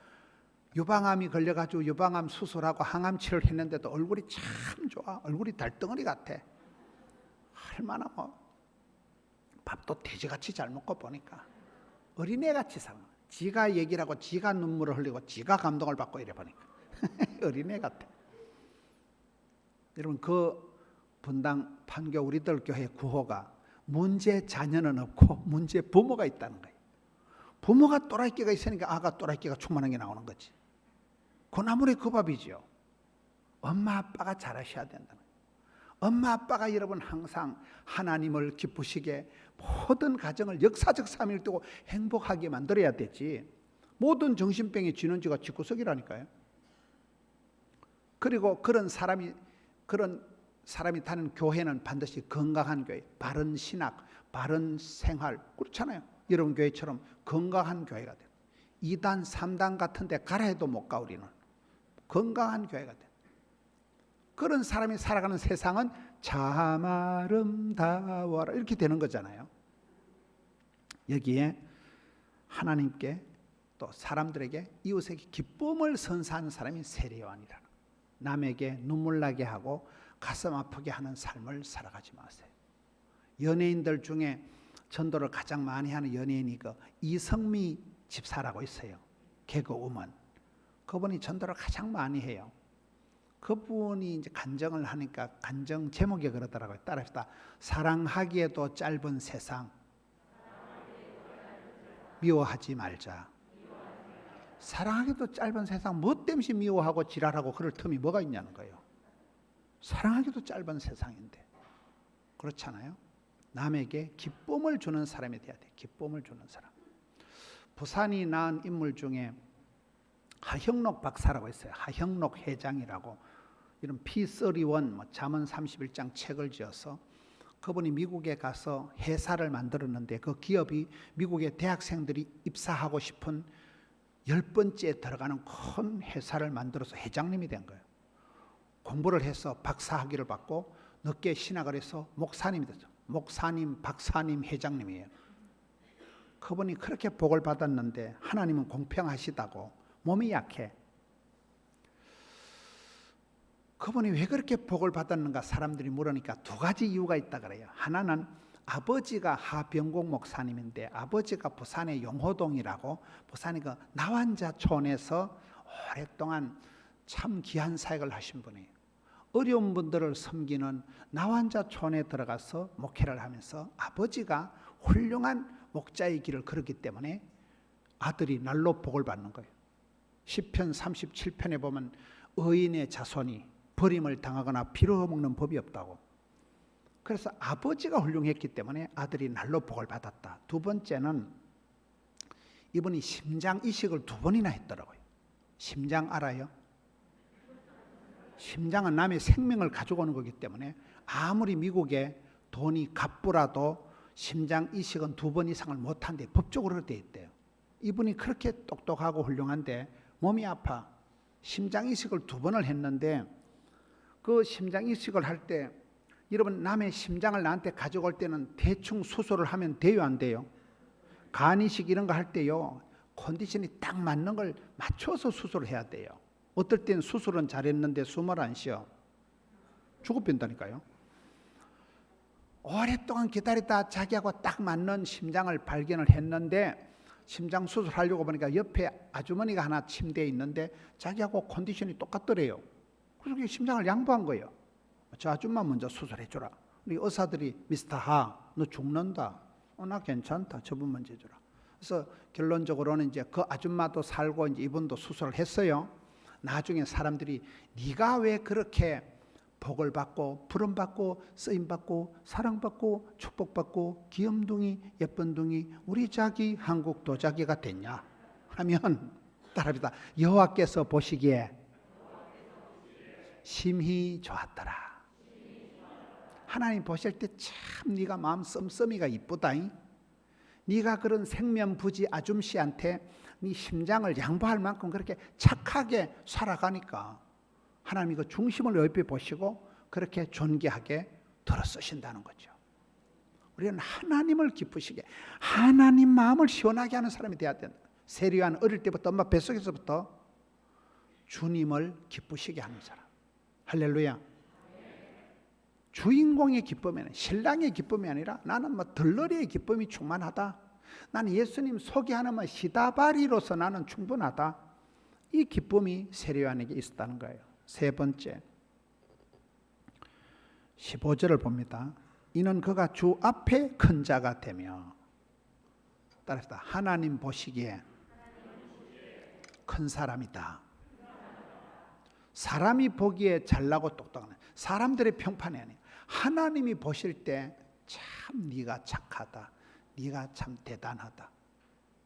유방암이 걸려가지고 유방암 수술하고 항암 치료를 했는데도 얼굴이 참 좋아. 얼굴이 달덩어리 같아. 얼마나 뭐 밥도 돼지같이 잘 먹고 보니까 어린애같이 살아. 지가 얘기를 하고 지가 눈물을 흘리고 지가 감동을 받고 이래 보니까 어린애 같아. 여러분 그 분당 판교 우리들 교회 구호가 문제 자녀는 없고 문제 부모가 있다는 거예요. 부모가 또라이끼가 있으니까 아가 또라이끼가 충만한 게 나오는 거지. 고나물의 그 밥이죠. 엄마 아빠가 잘하셔야 된다는 거예요. 엄마 아빠가 여러분 항상 하나님을 기쁘시게 모든 가정을 역사적 삶을 두고 행복하게 만들어야 되지. 모든 정신병의 진원지가 집구석이라니까요. 그리고 그런 사람이 다니는 교회는 반드시 건강한 교회, 바른 신학, 바른 생활 그렇잖아요. 여러분 교회처럼 건강한 교회가 돼요. 2단, 3단 같은 데 가라 해도 못 가 우리는. 건강한 교회가 돼요. 그런 사람이 살아가는 세상은 참 아름다워라 이렇게 되는 거잖아요. 여기에 하나님께 또 사람들에게 이웃에게 기쁨을 선사하는 사람이 세례요한이라는 남에게 눈물 나게 하고 가슴 아프게 하는 삶을 살아가지 마세요. 연예인들 중에 전도를 가장 많이 하는 연예인이 그 이성미 집사라고 있어요. 개그우먼. 그분이 전도를 가장 많이 해요. 그분이 이제 간증을 하니까 간증 제목이 그러더라고요. 따라합시다. 사랑하기에도 짧은 세상 미워하지 말자. 사랑하기도 짧은 세상 뭐 때문에 미워하고 지랄하고 그럴 틈이 뭐가 있냐는 거예요. 사랑하기도 짧은 세상인데 그렇잖아요. 남에게 기쁨을 주는 사람이 돼야 돼. 기쁨을 주는 사람. 부산이 낳은 인물 중에 하형록 박사라고 있어요. 하형록 회장이라고 이런 P31 잠언 31장 책을 지어서 그분이 미국에 가서 회사를 만들었는데 그 기업이 미국의 대학생들이 입사하고 싶은 10번째에 들어가는 큰 회사를 만들어서 회장님이 된 거예요. 공부를 해서 박사학위를 받고 늦게 신학을 해서 목사님이 됐죠. 목사님, 박사님, 회장님이에요. 그분이 그렇게 복을 받았는데 하나님은 공평하시다고 몸이 약해. 그분이 왜 그렇게 복을 받았는가 사람들이 물으니까 두 가지 이유가 있다 그래요. 하나는 아버지가 하병국 목사님인데 아버지가 부산의 용호동이라고 부산의 그 나환자촌에서 오랫동안 참 귀한 사역을 하신 분이에요. 어려운 분들을 섬기는 나환자촌에 들어가서 목회를 하면서 아버지가 훌륭한 목자의 길을 걸었기 때문에 아들이 날로 복을 받는 거예요. 시편 37편에 보면 의인의 자손이 버림을 당하거나 빌어먹는 법이 없다고. 그래서 아버지가 훌륭했기 때문에 아들이 날로 복을 받았다. 두 번째는 이분이 심장 이식을 2번이나 했더라고요. 심장 알아요? 심장은 남의 생명을 가지고 오는 거기 때문에 아무리 미국에 돈이 갑부라도 심장 이식은 2번 이상을 못한대. 법적으로 돼 있대요. 이분이 그렇게 똑똑하고 훌륭한데 몸이 아파. 심장 이식을 2번을 했는데 그 심장 이식을 할 때 여러분 남의 심장을 나한테 가져올 때는 대충 수술을 하면 돼요, 안 돼요? 간 이식 이런 거 할 때요 컨디션이 딱 맞는 걸 맞춰서 수술을 해야 돼요. 어떨 땐 수술은 잘했는데 숨을 안 쉬어. 죽어뺀다니까요. 오랫동안 기다리다 자기하고 딱 맞는 심장을 발견을 했는데 심장 수술하려고 보니까 옆에 아주머니가 하나 침대에 있는데 자기하고 컨디션이 똑같더래요. 그래서 심장을 양보한 거예요. 저 아줌마 먼저 수술해주라. 우리 의사들이 미스터 하, 너 죽는다. 나 괜찮다. 저분 먼저 해주라. 그래서 결론적으로는 이제 그 아줌마도 살고 이제 이분도 수술을 했어요. 나중에 사람들이 네가 왜 그렇게 복을 받고 부름받고 쓰임받고 사랑받고 축복받고 귀염둥이 예쁜둥이 우리 자기 한국 도자기가 됐냐 하면 따라합니다. 여호와께서 보시기에 심히 좋았더라. 하나님 보실 때 참 네가 마음 씀씀이가 이쁘다. 네가 그런 생면부지 아줌씨한테 네 심장을 양보할 만큼 그렇게 착하게 살아가니까 하나님이 그 중심을 넓히 보시고 그렇게 존귀하게 들어쓰신다는 거죠. 우리는 하나님을 기쁘시게 하나님 마음을 시원하게 하는 사람이 돼야 된다. 세리안 어릴 때부터 엄마 뱃속에서부터 주님을 기쁘시게 하는 사람. 할렐루야. 주인공의 기쁨에는 신랑의 기쁨이 아니라 나는 뭐 들러리의 기쁨이 충만하다. 나는 예수님 소개하는 시다바리로서 나는 충분하다. 이 기쁨이 세리안에게 있었다는 거예요. 세 번째 15절을 봅니다. 이는 그가 주 앞에 큰 자가 되며 따라서 하나님 보시기에 큰 사람이다. 사람이 보기에 잘나고 똑똑한 사람들의 평판이 아니에요. 하나님이 보실 때 참 네가 착하다. 네가 참 대단하다.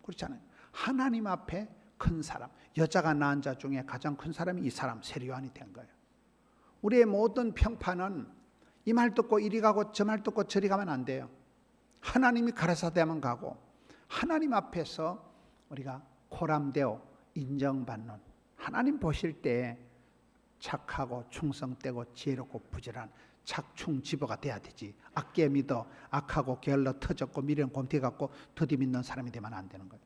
그렇잖아요. 하나님 앞에 큰 사람, 여자가 낳은 자 중에 가장 큰 사람이 이 사람 세리요한이 된 거예요. 우리의 모든 평판은 이 말 듣고 이리 가고 저 말 듣고 저리 가면 안 돼요. 하나님이 가라사대만 가고 하나님 앞에서 우리가 코람되어 인정받는 하나님 보실 때 착하고 충성되고 지혜롭고 부지런한 착충지보가 돼야 되지. 악계 믿어 악하고 게을러 터졌고 미련 곰태 같고 더디 믿는 사람이 되면 안 되는 거예요.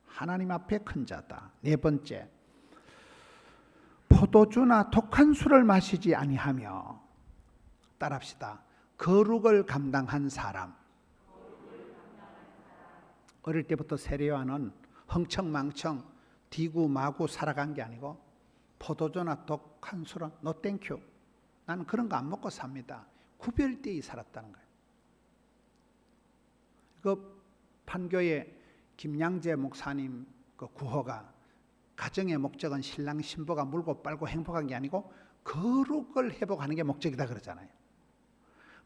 하나님 앞에 큰 자다. 네 번째, 포도주나 독한 술을 마시지 아니하며 따라합시다. 거룩을 감당한 사람. 어릴 때부터 세례요한은 흥청망청 디구마구 살아간 게 아니고 포도주나 독한 술은 노 땡큐. 나는 그런 거 안 먹고 삽니다. 구별되이 살았다는 거예요. 그 판교의 김양재 목사님 그 구호가 가정의 목적은 신랑 신부가 물고 빨고 행복한 게 아니고 거룩을 회복하는 게 목적이다 그러잖아요.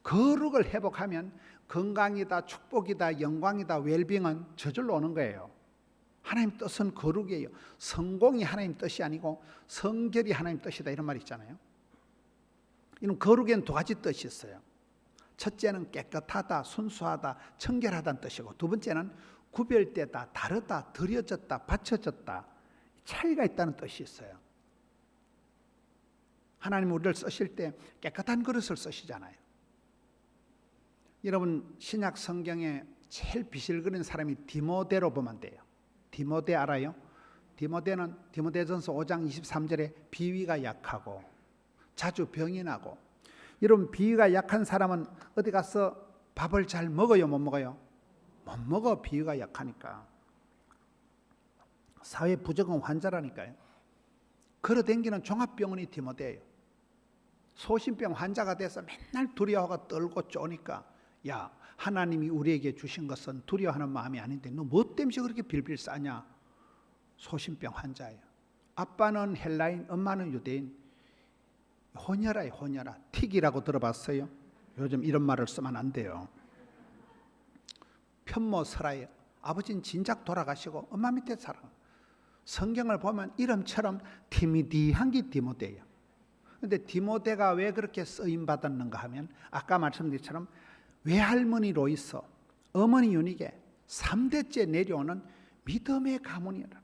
거룩을 회복하면 건강이다, 축복이다, 영광이다, 웰빙은 저절로 오는 거예요. 하나님 뜻은 거룩이에요. 성공이 하나님 뜻이 아니고 성결이 하나님 뜻이다 이런 말이 있잖아요. 이는 거룩에는 두 가지 뜻이 있어요. 첫째는 깨끗하다, 순수하다, 청결하다는 뜻이고 두 번째는 구별되다, 다르다, 드려졌다, 바쳐졌다 차이가 있다는 뜻이 있어요. 하나님 우리를 쓰실 때 깨끗한 그릇을 쓰시잖아요. 여러분 신약 성경에 제일 비실거리는 사람이 디모데로 보면 돼요. 디모데 알아요? 디모데는 디모데전서 5장 23절에 비위가 약하고 자주 병이 나고, 여러분 비위가 약한 사람은 어디 가서 밥을 잘 먹어요, 못 먹어요? 못 먹어. 비위가 약하니까. 사회 부적응 환자라니까요. 걸어다니는 종합병원이 디모데예요. 소신병 환자가 돼서 맨날 두려워하고 떨고 쪼니까, 야, 하나님이 우리에게 주신 것은 두려워하는 마음이 아닌데 너 뭐 때문에 그렇게 빌빌 싸냐? 소신병 환자예요. 아빠는 헬라인, 엄마는 유대인. 혼혈아예요, 혼혈아. 틱이라고 들어봤어요? 요즘 이런 말을 쓰면 안 돼요. 편모설아예요. 아버지는 진작 돌아가시고 엄마 밑에 살아. 성경을 보면 이름처럼 티미디한 게 디모데예요. 그런데 디모데가 왜 그렇게 쓰임 받았는가 하면 아까 말씀드린 것처럼 외할머니로 있어 어머니 유닉에 3대째 내려오는 믿음의 가문이라.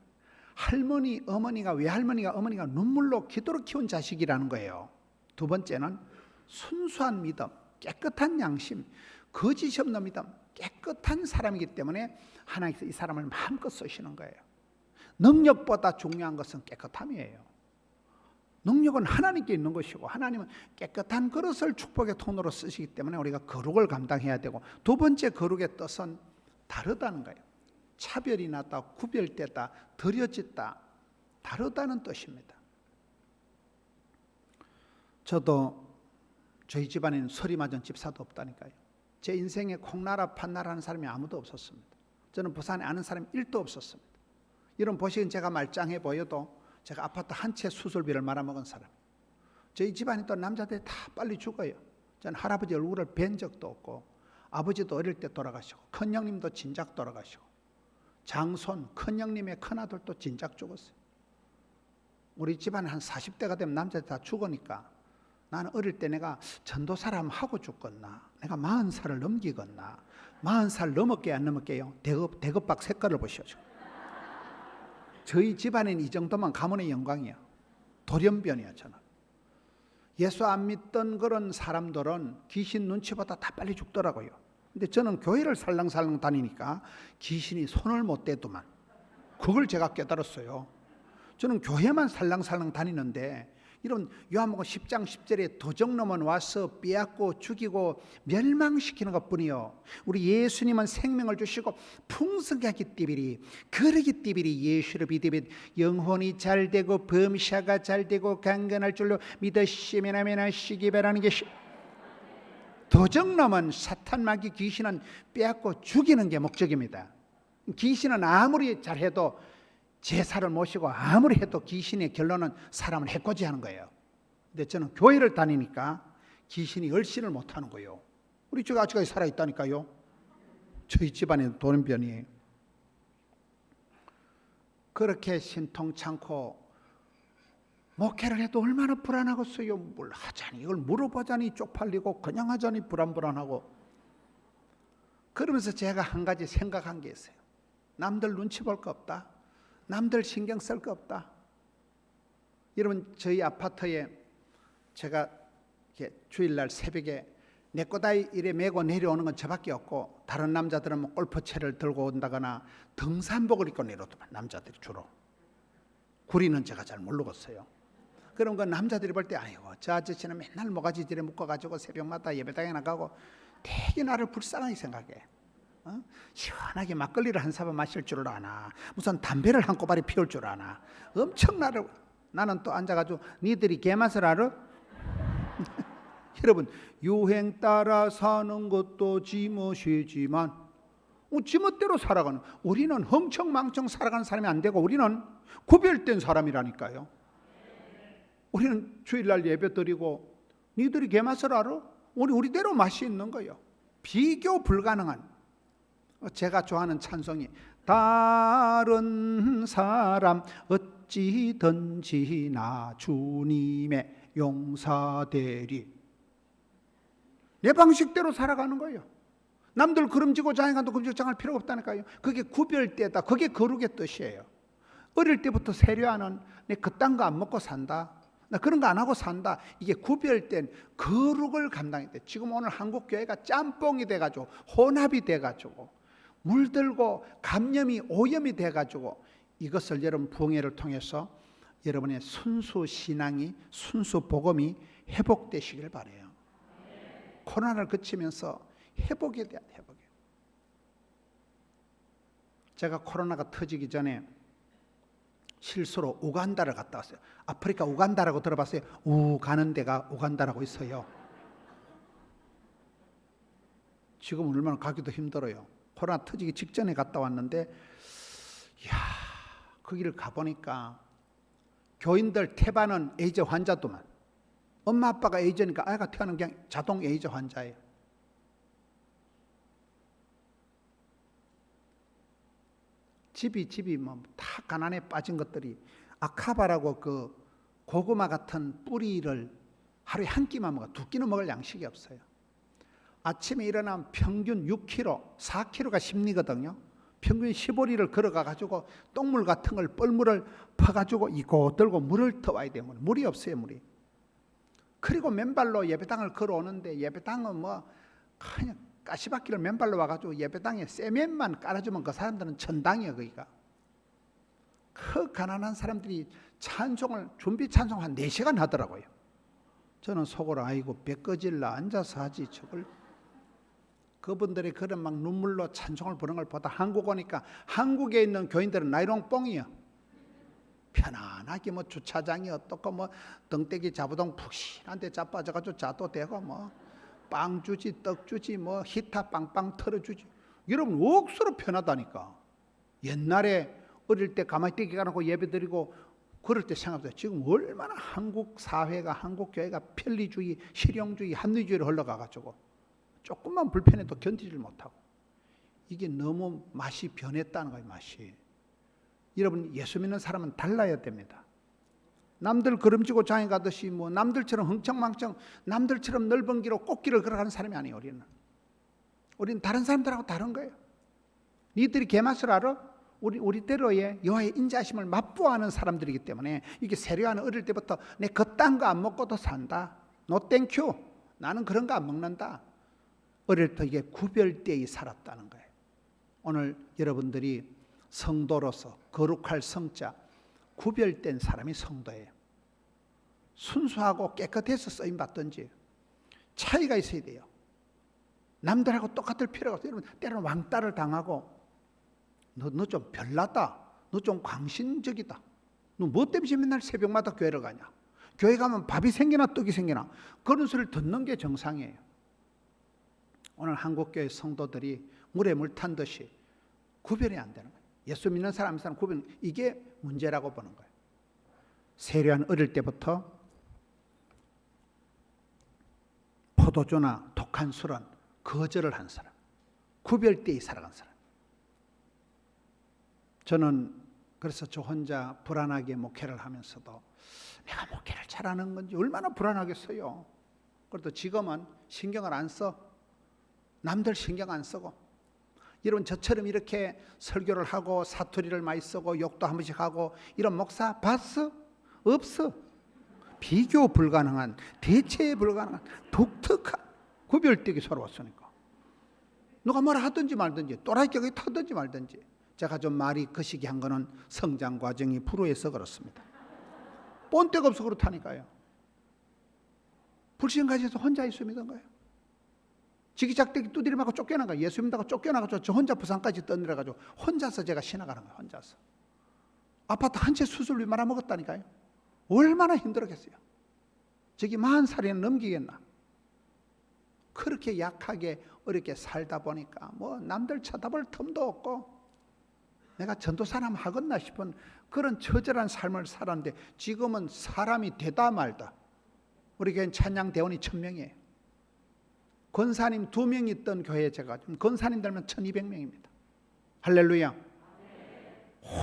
할머니, 어머니가 외할머니가 어머니가 눈물로 기도로 키운 자식이라는 거예요. 두 번째는 순수한 믿음, 깨끗한 양심, 거짓이 없는 믿음, 깨끗한 사람이기 때문에 하나님께서 이 사람을 마음껏 쓰시는 거예요. 능력보다 중요한 것은 깨끗함이에요. 능력은 하나님께 있는 것이고 하나님은 깨끗한 그릇을 축복의 통로로 쓰시기 때문에 우리가 거룩을 감당해야 되고, 두 번째 거룩의 뜻은 다르다는 거예요. 차별이 나다, 구별되다, 드려졌다, 다르다는 뜻입니다. 저도 저희 집안에는 서리 맞은 집사도 없다니까요. 제 인생에 콩나라 판나라 하는 사람이 아무도 없었습니다. 저는 부산에 아는 사람이 1도 없었습니다. 이런 보시기엔 제가 말짱해 보여도 제가 아파트 한 채 수술비를 말아먹은 사람. 저희 집안에 또 남자들이 다 빨리 죽어요. 저는 할아버지 얼굴을 뵌 적도 없고, 아버지도 어릴 때 돌아가시고, 큰형님도 진작 돌아가시고, 장손, 큰형님의 큰아들도 진작 죽었어요. 우리 집안에 한 40대가 되면 남자들 다 죽으니까 나는 어릴 때 내가 전도사람 하고 죽겠나, 내가 40살을 넘기겠나, 40살 넘었게 안 넘었게요? 대급박 색깔을 보시죠. 저희 집안에는 이 정도면 가문의 영광이야. 돌연변이야. 저는 예수 안 믿던 그런 사람들은 귀신 눈치보다 다 빨리 죽더라고요. 근데 저는 교회를 살랑살랑 다니니까 귀신이 손을 못 대더만. 그걸 제가 깨달았어요. 저는 교회만 살랑살랑 다니는데 이런 요한복음 10장 10절에 도적놈은 와서 빼앗고 죽이고 멸망시키는 것뿐이요, 우리 예수님은 생명을 주시고 풍성하게 띠비리 그러기 띠비리 예수를 믿으면 영혼이 잘되고 범사가 잘되고 강건할 줄로 믿으시면 아멘 하시기 바라는 것이. 도적놈은 사탄 마귀 귀신은 빼앗고 죽이는 게 목적입니다. 귀신은 아무리 잘해도 제사를 모시고 아무리 해도 귀신의 결론은 사람을 해코지하는 거예요. 근데 저는 교회를 다니니까 귀신이 열심을 못하는 거예요. 우리 집에 아직까지 살아있다니까요. 저희 집안에도 돌연변이에요. 그렇게 신통찮고 목회를 해도 얼마나 불안하겠어요. 뭘 하자니, 이걸 물어보자니 쪽팔리고 그냥 하자니 불안하고. 그러면서 제가 한 가지 생각한 게 있어요. 남들 눈치 볼 거 없다, 남들 신경 쓸 거 없다. 여러분 저희 아파트에 제가 이렇게 주일날 새벽에 내 꼬다이 이래 메고 내려오는 건 저밖에 없고, 다른 남자들은 뭐 골프채를 들고 온다거나 등산복을 입고 내려오더만, 남자들이 주로. 구리는 제가 잘 모르겠어요. 그런 건 남자들이 볼 때 아이고 저 아저씨는 맨날 모가지들에 묶어가지고 새벽마다 예배당에 나가고 되게 나를 불쌍하게 생각해. 시원하게 막걸리를 한 사발 마실 줄을 아나, 무슨 담배를 한 꼬발이 피울 줄 아나, 엄청 나는 또 앉아가지고 니들이 개맛을 알아? 여러분 유행 따라 사는 것도 지멋이지만 지멋대로 살아가는, 우리는 흥청망청 살아가는 사람이 안 되고 우리는 구별된 사람이라니까요. 우리는 주일날 예배 드리고 니들이 개맛을 알아? 우리대로 맛이 있는 거예요. 비교 불가능한. 제가 좋아하는 찬송이 다른 사람 어찌든지 나 주님의 용사되리. 내 방식대로 살아가는 거예요. 남들 그름지고 장애간도 그름지고 장할 필요가 없다니까요. 그게 구별되다, 그게 거룩의 뜻이에요. 어릴 때부터 세뇌하는 내 그딴 거 안 먹고 산다, 나 그런 거 안 하고 산다, 이게 구별된 거룩을 감당해야 돼. 지금 오늘 한국 교회가 짬뽕이 돼가지고 혼합이 돼가지고 물들고 감염이 오염이 돼가지고 이것을 여러분 부흥회를 통해서 여러분의 순수 신앙이, 순수 복음이 회복되시길 바라요. 코로나를 거치면서 회복에 대한 회복이에요. 제가 코로나가 터지기 전에 실수로 우간다를 갔다 왔어요. 아프리카 우간다라고 들어봤어요? 가는 데가 우간다라고 있어요. 지금 얼마나 가기도 힘들어요. 코로나 터지기 직전에 갔다 왔는데, 이야, 거기를 가보니까 교인들 태반은 에이즈 환자도만, 엄마 아빠가 에이즈니까 아이가 태어나는 그냥 자동 에이즈 환자예요. 집이 뭐 다 가난에 빠진 것들이 아카바라고 그 고구마 같은 뿌리를 하루에 한 끼만 먹어. 두 끼는 먹을 양식이 없어요. 아침에 일어나면 평균 6km, 4km가 심리거든요. 평균 15리를 걸어가 가지고 똥물 같은 걸 뻘물을 퍼가지고 이곳 들고 물을 터와야 돼요. 물이 없어요, 물이. 그리고 맨발로 예배당을 걸어오는데, 예배당은 뭐 그냥 가시밭길을 맨발로 와가지고 예배당에 세면만 깔아주면 그 사람들은 천당이에요. 거기가. 그 가난한 사람들이 찬송을, 준비 찬송 한 4시간 하더라고요. 저는 속으로 아이고 배 꺼질라 앉아서 하지 저걸. 그분들이 그런 막 눈물로 찬송을 부르는 걸 보다 한국 오니까 한국에 있는 교인들은 나이롱 뽕이요. 편안하게 뭐 주차장이 어떻고 뭐 등대기 자부동 푹신한 데 자빠져가지고 자도 되고 뭐 빵 주지, 떡 주지, 뭐 히타 빵빵 털어주지. 여러분 억수로 편하다니까. 옛날에 어릴 때 가만히 떼기가 예배 드리고 그럴 때 생각해보세요. 지금 얼마나 한국 사회가, 한국 교회가 편리주의, 실용주의, 합리주의로 흘러가가지고 조금만 불편해도 견디질 못하고, 이게 너무 맛이 변했다는 거예요. 맛이. 여러분 예수 믿는 사람은 달라야 됩니다. 남들 걸음지고 장에 가듯이 뭐 남들처럼 흥청망청, 남들처럼 넓은 길로 꽃길을 걸어가는 사람이 아니에요. 우리는 다른 사람들하고 다른 거예요. 니들이 개맛을 알아? 우리대로의 여호와의 인자하심을 맛보아하는 사람들이기 때문에, 이게 세례요한은 어릴 때부터 내 그딴 거 안 먹고도 산다, 노 땡큐, 나는 그런 거 안 먹는다, 어릴 때부터 이게 구별되어 살았다는 거예요. 오늘 여러분들이 성도로서 거룩할 성자, 구별된 사람이 성도예요. 순수하고 깨끗해서 쓰임 받든지 차이가 있어야 돼요. 남들하고 똑같을 필요가 없어요. 여러분 때로는 왕따를 당하고 너 좀 별나다, 너 좀 광신적이다, 너 뭐 때문에 맨날 새벽마다 교회를 가냐, 교회 가면 밥이 생기나 떡이 생기나, 그런 소리를 듣는 게 정상이에요. 오늘 한국교회 성도들이 물에 물 탄 듯이 구별이 안 되는 거예요. 예수 믿는 사람 구별, 이게 문제라고 보는 거예요. 세례요한 어릴 때부터 포도주나 독한 술은 거절을 한 사람, 구별되이 살아간 사람. 저는 그래서 저 혼자 불안하게 목회를 하면서도 내가 목회를 잘하는 건지 얼마나 불안하겠어요. 그래도 지금은 신경을 안 써. 남들 신경 안 쓰고. 여러분 저처럼 이렇게 설교를 하고 사투리를 많이 쓰고 욕도 한 번씩 하고 이런 목사 봤어? 없어. 비교 불가능한, 대체 불가능한, 독특한, 구별되기 서러웠으니까. 누가 뭐라 하든지 말든지, 또라이격이 타든지 말든지. 제가 좀 말이 거시기 한 거는 성장 과정이 불우해서 그렇습니다. 본때가 없어 그렇다니까요. 불신가지에서 혼자 예수 믿은 거예요. 지기작대기 두드려 맞고 쫓겨난 거예요. 예수 믿다가 쫓겨나가지고 저 혼자 부산까지 떠내려가지고 혼자서 제가 신학하는 거예요. 혼자서. 아파트 한 채 수술비 말아먹었다니까요. 얼마나 힘들었겠어요. 저기 40살이나 넘기겠나. 그렇게 약하게 어렵게 살다 보니까 뭐 남들 쳐다볼 틈도 없고 내가 전도사람 하겠나 싶은 그런 처절한 삶을 살았는데, 지금은 사람이 되다 말다. 우리 교회는 찬양대원이 1000명이에요. 권사님 2명 있던 교회에 제가 좀 권사님 들면 1200명입니다. 할렐루야.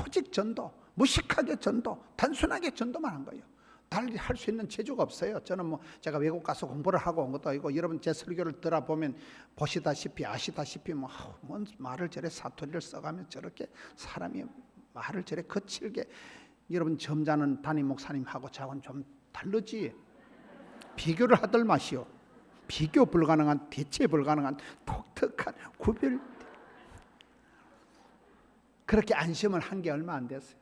오직 전도, 무식하게 전도, 단순하게 전도만 한 거예요. 달리 할 수 있는 재주가 없어요. 저는 뭐 제가 외국 가서 공부를 하고 온 것도 아니고, 여러분 제 설교를 들어보면 보시다시피 아시다시피 뭔 말을 저래 사투리를 써가며 저렇게 사람이 말을 저래 거칠게. 여러분 점잖은 담임 목사님하고 저하고는 좀 다르지. 비교를 하들 마시오. 비교 불가능한, 대체 불가능한 독특한 구별. 그렇게 안심을 한 게 얼마 안 됐어요.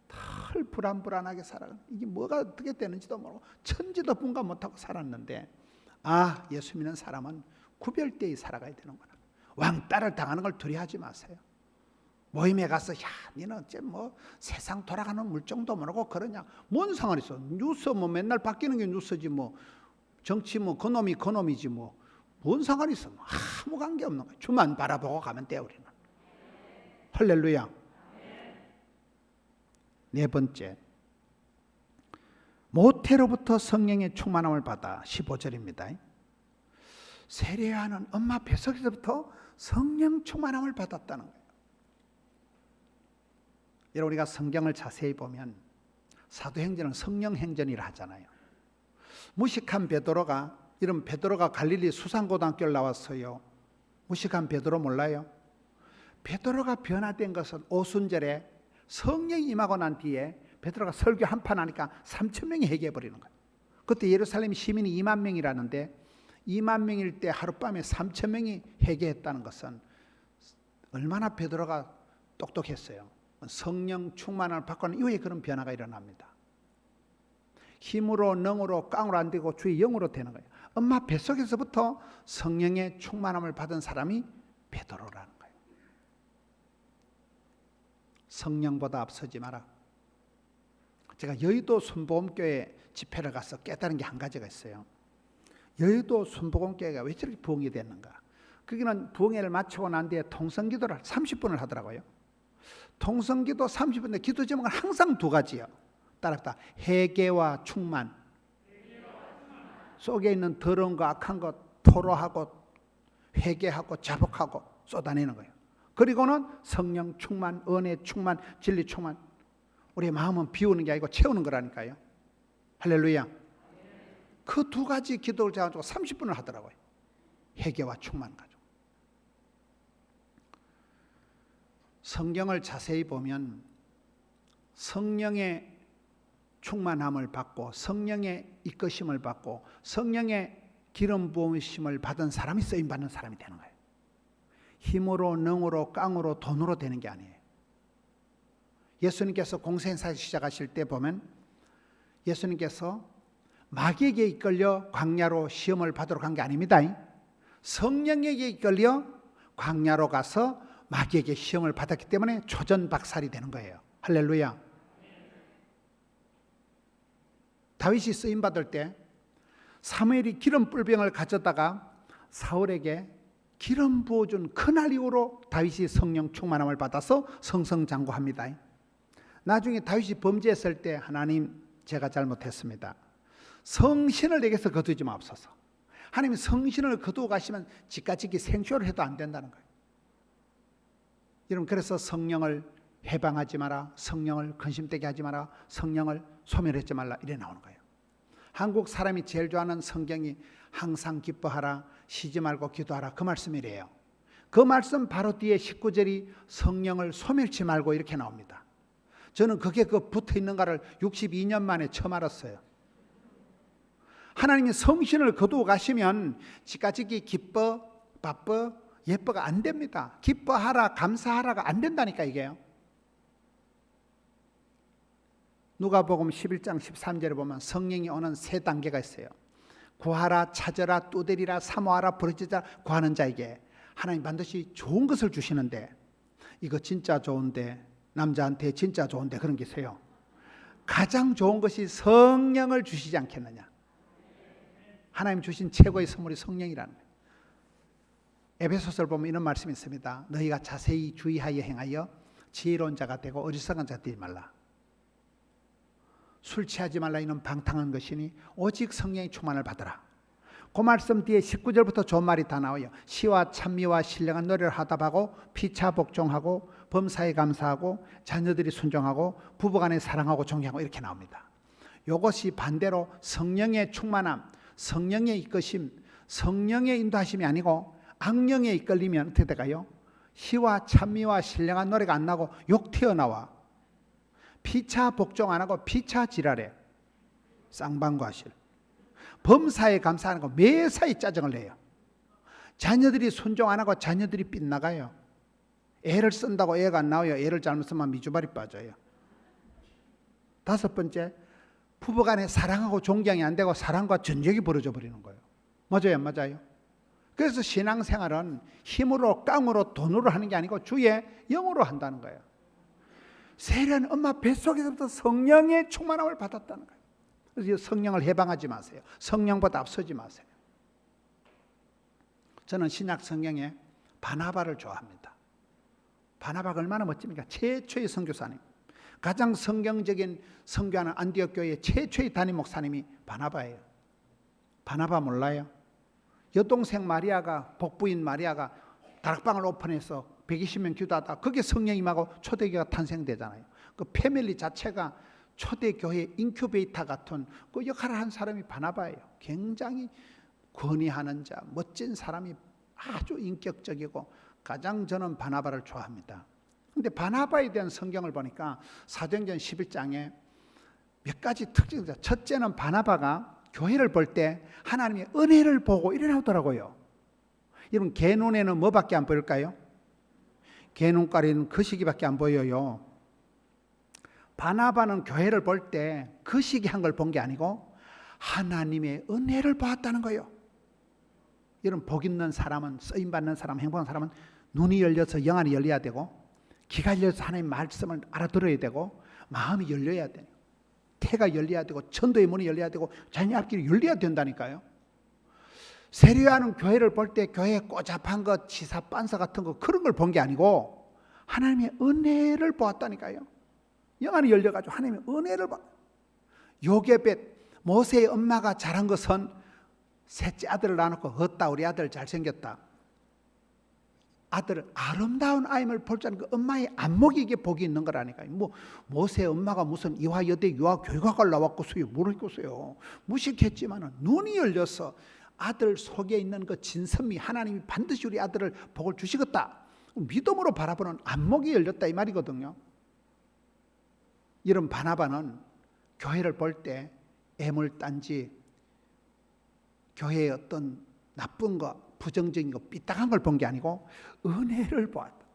덜 불안불안하게 살아가. 이게 뭐가 어떻게 되는지도 모르고 천지도 분간 못하고 살았는데, 아, 예수 믿는 사람은 구별되이 살아가야 되는구나. 왕따를 당하는 걸 두려워하지 마세요. 모임에 가서, 야, 니는 어째 뭐 세상 돌아가는 물정도 모르고 그러냐. 뭔 상관 있어. 뉴스 뭐 맨날 바뀌는 게 뉴스지 뭐. 정치 뭐 그놈이지 뭐. 뭔 상관이 있어. 아무 관계 없는 거야. 주만 바라보고 가면 돼, 우리는. 할렐루야. 네 번째, 모태로부터 성령의 충만함을 받아. 15절입니다. 세례요한은 엄마 뱃속에서부터 성령 충만함을 받았다는 거예요. 여러분, 우리가 성경을 자세히 보면 사도행전은 성령행전이라 하잖아요. 무식한 베드로가, 이런 베드로가 갈릴리 수산고등학교를 나왔어요. 무식한 베드로 몰라요? 베드로가 변화된 것은 오순절에 성령이 임하고 난 뒤에 베드로가 설교 한판 하니까 3천 명이 회개해버리는 거예요. 그때 예루살렘 시민이 2만 명이라는데 2만 명일 때 하룻밤에 3천 명이 회개했다는 것은 얼마나 베드로가 똑똑했어요. 성령 충만을 받고는 이후에 그런 변화가 일어납니다. 힘으로 능으로 깡으로 안 되고 주의 영으로 되는 거예요. 엄마 뱃속에서부터 성령의 충만함을 받은 사람이 베드로라는 거예요. 성령보다 앞서지 마라. 제가 여의도 순복음교회 집회를 가서 깨달은 게 한 가지가 있어요. 여의도 순복음교회가 왜 저렇게 부흥이 됐는가. 거기는 부흥회를 마치고 난 뒤에 통성기도를 30분을 하더라고요. 통성기도 30분인데 기도 제목은 항상 두 가지예요. 따라합시다. 회개와 충만. 속에 있는 더러운 거, 악한 거 토로하고 회개하고 자복하고 쏟아내는 거예요. 그리고는 성령 충만, 은혜 충만, 진리 충만. 우리의 마음은 비우는 게 아니고 채우는 거라니까요. 할렐루야. 그 두 가지 기도를 가지고 30분을 하더라고요. 회개와 충만 가지고. 성경을 자세히 보면 성령의 충만함을 받고 성령의 이끄심을 받고 성령의 기름 부으심을 받은 사람이 쓰임 받는 사람이 되는 거예요. 힘으로 능으로 깡으로 돈으로 되는 게 아니에요. 예수님께서 공생사 시작하실 때 보면 예수님께서 마귀에게 이끌려 광야로 시험을 받으러 간 게 아닙니다. 성령에게 이끌려 광야로 가서 마귀에게 시험을 받았기 때문에 초전박살이 되는 거예요. 할렐루야. 다윗이 쓰임받을 때 사무엘이 기름 뿔병을 가져다가 사울에게 기름 부어준 그날 이후로 다윗이 성령 충만함을 받아서 성성장구합니다. 나중에 다윗이 범죄했을 때 하나님 제가 잘못했습니다. 성신을 내게서 거두지 마옵소서. 하나님 성신을 거두어 가시면 지까지기 생쇼를 해도 안 된다는 거예요. 여러분, 그래서 성령을 해방하지 마라, 성령을 근심되게 하지 마라, 성령을 소멸하지 말라 이래 나오는 거예요. 한국 사람이 제일 좋아하는 성경이 항상 기뻐하라, 쉬지 말고 기도하라 그 말씀이래요. 그 말씀 바로 뒤에 19절이 성령을 소멸치 말고 이렇게 나옵니다. 저는 그게 그 붙어 있는가를 62년 만에 처음 알았어요. 하나님이 성신을 거두어 가시면 지까지기 기뻐, 바빠, 예뻐가 안 됩니다. 기뻐하라, 감사하라가 안 된다니까 이게요. 누가복음 11장 13절에 보면 성령이 오는 세 단계가 있어요. 구하라, 찾으라, 두드리라, 사모하라, 부르짖으라. 구하는 자에게 하나님 반드시 좋은 것을 주시는데 이거 진짜 좋은데, 남자한테 진짜 좋은데 그런 게 있어요. 가장 좋은 것이 성령을 주시지 않겠느냐. 하나님 주신 최고의 선물이 성령이라는 거예요. 에베소서를 보면 이런 말씀이 있습니다. 너희가 자세히 주의하여 행하여 지혜로운 자가 되고 어리석은 자가 되지 말라. 술 취하지 말라 이는 방탕한 것이니 오직 성령의 충만을 받으라. 그 말씀 뒤에 19절부터 좋은 말이 다 나와요. 시와 찬미와 신령한 노래를 하답하고 피차 복종하고 범사에 감사하고 자녀들이 순종하고 부부간에 사랑하고 존경하고 이렇게 나옵니다. 이것이 반대로 성령의 충만함, 성령의 이끄심, 성령의 인도하심이 아니고 악령에 이끌리면 어떻게 될까요? 시와 찬미와 신령한 노래가 안 나고 욕 튀어나와 피차 복종 안 하고 피차 지랄해. 쌍방과실. 범사에 감사 안 하고 매사에 짜증을 내요. 자녀들이 순종 안 하고 자녀들이 빗나가요. 애를 쓴다고 애가 안 나와요. 애를 잘못 쓰면 미주발이 빠져요. 다섯 번째, 부부간에 사랑하고 존경이 안 되고 사랑과 전쟁이 벌어져 버리는 거예요. 맞아요, 안 맞아요? 그래서 신앙생활은 힘으로 깡으로 돈으로 하는 게 아니고 주의 영으로 한다는 거예요. 세례는 엄마 뱃속에서부터 성령의 충만함을 받았다는 거예요. 그래서 성령을 해방하지 마세요. 성령보다 앞서지 마세요. 저는 신약 성경에 바나바를 좋아합니다. 바나바가 얼마나 멋집니까? 최초의 선교사님. 가장 성경적인 선교하는 안디옥 교회의 최초의 담임 목사님이 바나바예요. 바나바 몰라요? 여동생 마리아가, 복부인 마리아가 다락방을 오픈해서 120명 기도하다 거기에 성령 임하고 초대교회가 탄생되잖아요. 그 패밀리 자체가 초대교회 인큐베이터 같은 그 역할을 한 사람이 바나바예요. 굉장히 권위하는 자, 멋진 사람이 아주 인격적이고 가장 저는 바나바를 좋아합니다. 근데 바나바에 대한 성경을 보니까 사도행전 11장에 몇 가지 특징이 있어요. 첫째는 바나바가 교회를 볼 때 하나님의 은혜를 보고 이래 나오더라고요. 여러분, 개 눈에는 뭐밖에 안 보일까요? 개 눈가리는 거시기밖에 안 보여요. 바나바는 교회를 볼 때 거시기 한 걸 본 게 아니고 하나님의 은혜를 보았다는 거예요. 여러분, 복 있는 사람은, 쓰임 받는 사람, 행복한 사람은 눈이 열려서 영안이 열려야 되고, 귀가 열려서 하나님의 말씀을 알아들어야 되고, 마음이 열려야 돼요. 태가 열려야 되고, 천도의 문이 열려야 되고, 자녀 앞길이 열려야 된다니까요. 세례하는 교회를 볼 때 교회에 꼬잡한 것, 치사 빤사 같은 거 그런 걸 본 게 아니고 하나님의 은혜를 보았다니까요. 영안이 열려가지고 하나님의 은혜를 봐. 요게벳, 모세의 엄마가 잘한 것은 셋째 아들을 낳아놓고 헛다 우리 아들 잘생겼다. 아들 아름다운 아임을 볼 줄 아는 그 엄마의 안목이 이게 복이 있는 거라니까요. 뭐 모세의 엄마가 무슨 이화여대 유아교육학과를 나왔고서요, 모르겠어요. 무식했지만은 눈이 열려서 아들 속에 있는 그 진선미, 하나님이 반드시 우리 아들을 복을 주시겠다, 믿음으로 바라보는 안목이 열렸다 이 말이거든요. 이런 바나바는 교회를 볼 때 애물단지, 교회의 어떤 나쁜 거, 부정적인 거, 삐딱한 걸 본 게 아니고 은혜를 보았다.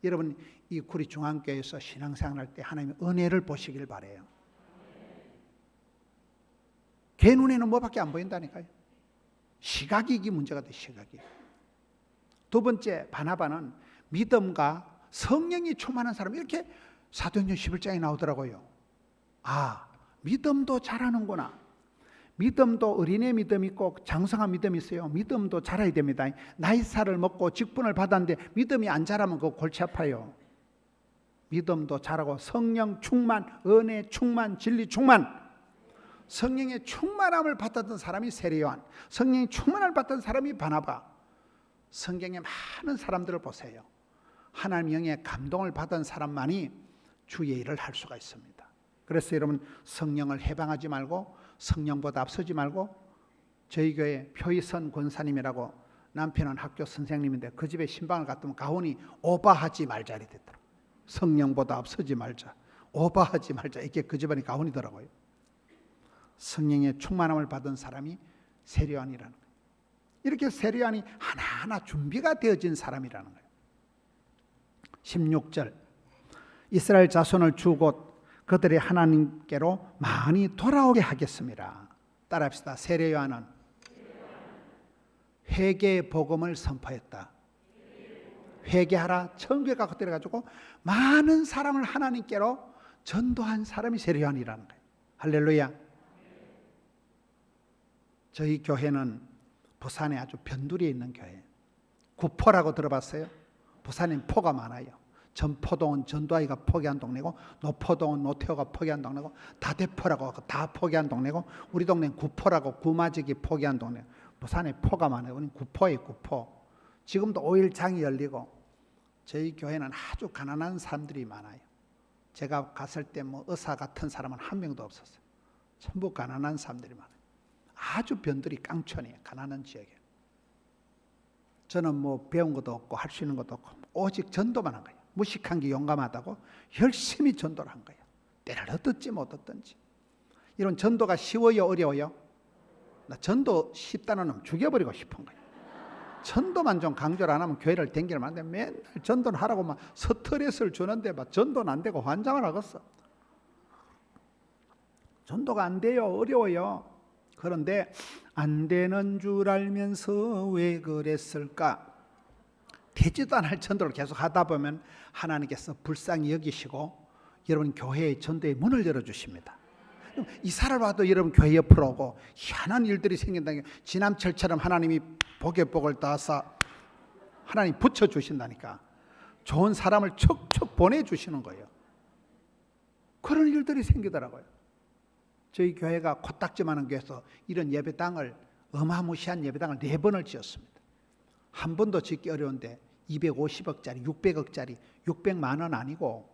여러분, 이 구리 중앙교회에서 신앙생활할 때 하나님의 은혜를 보시길 바라요. 개 눈에는 뭐밖에 안 보인다니까요. 시각이 이게 문제가 돼, 시각이. 두 번째, 바나바는 믿음과 성령이 충만한 사람, 이렇게 사도행전 11장에 나오더라고요. 아, 믿음도 잘하는구나. 믿음도 어린애 믿음 있고 장성한 믿음이 있어요. 믿음도 자라야 됩니다. 나이살을 먹고 직분을 받았는데 믿음이 안 자라면 그거 골치 아파요. 믿음도 자라고 성령 충만, 은혜 충만, 진리 충만, 성령의 충만함을 받았던 사람이 세례요한, 성령의 충만함을 받았던 사람이 바나바. 성경에 많은 사람들을 보세요. 하나님 영의 감동을 받은 사람만이 주의 일을 할 수가 있습니다. 그래서 여러분, 성령을 해방하지 말고 성령보다 앞서지 말고, 저희 교회 표희선 권사님이라고, 남편은 학교 선생님인데 그 집에 신방을 갔더니 가훈이 오바하지 말자 이랬더라고요. 성령보다 앞서지 말자, 오바하지 말자, 이게 그 집안이 가훈이더라고요. 성령의 충만함을 받은 사람이 세례요한이라는 거예요. 이렇게 세례요한이 하나하나 준비가 되어진 사람이라는 거예요. 16절, 이스라엘 자손을 주곧 그들이 하나님께로 많이 돌아오게 하겠습니다. 따라합시다. 세례요한은 회개의 복음을 선포했다. 회개하라, 천국에 가고 들어가지고 많은 사람을 하나님께로 전도한 사람이 세례요한이라는 거예요. 할렐루야. 저희 교회는 부산에 아주 변두리에 있는 교회, 구포라고 들어봤어요? 부산엔 포가 많아요. 전포동은 전두아이가 포기한 동네고, 노포동은 노태우가 포기한 동네고, 다대포라고 다 포기한 동네고, 우리 동네는 구포라고 구마직이 포기한 동네. 부산에 포가 많아요. 우리는 구포예요, 구포. 지금도 5일장이 열리고, 저희 교회는 아주 가난한 사람들이 많아요. 제가 갔을 때 뭐 의사 같은 사람은 한 명도 없었어요. 전부 가난한 사람들이 많아요. 아주 변두리 깡촌이에요, 가난한 지역에. 저는 뭐 배운 것도 없고 할 수 있는 것도 없고 오직 전도만 한 거예요. 무식한 게 용감하다고 열심히 전도를 한 거예요. 때를 얻었지 못 얻든지. 이런 전도가 쉬워요, 어려워요? 나 전도 쉽다는 놈 죽여버리고 싶은 거예요. 전도만 좀 강조를 안 하면 교회를 댕기면 안 돼. 맨날 전도는 하라고 막 스트레스를 주는데 막 전도는 안 되고 환장을 하겠어. 전도가 안 돼요, 어려워요. 그런데 안 되는 줄 알면서 왜 그랬을까? 되지도 않을 전도를 계속 하다 보면 하나님께서 불쌍히 여기시고 여러분 교회의 전도의 문을 열어주십니다. 이사를 와도 여러분 교회 옆으로 오고 희한한 일들이 생긴다니까. 지남철처럼 하나님이 복의 복을 따서 하나님 붙여주신다니까. 좋은 사람을 척척 보내주시는 거예요. 그런 일들이 생기더라고요. 저희 교회가 코딱지만한 교회에서 이런 예배당을, 어마무시한 예배당을 4번을 지었습니다. 한 번도 짓기 어려운데 250억짜리 600억짜리 600만 원 아니고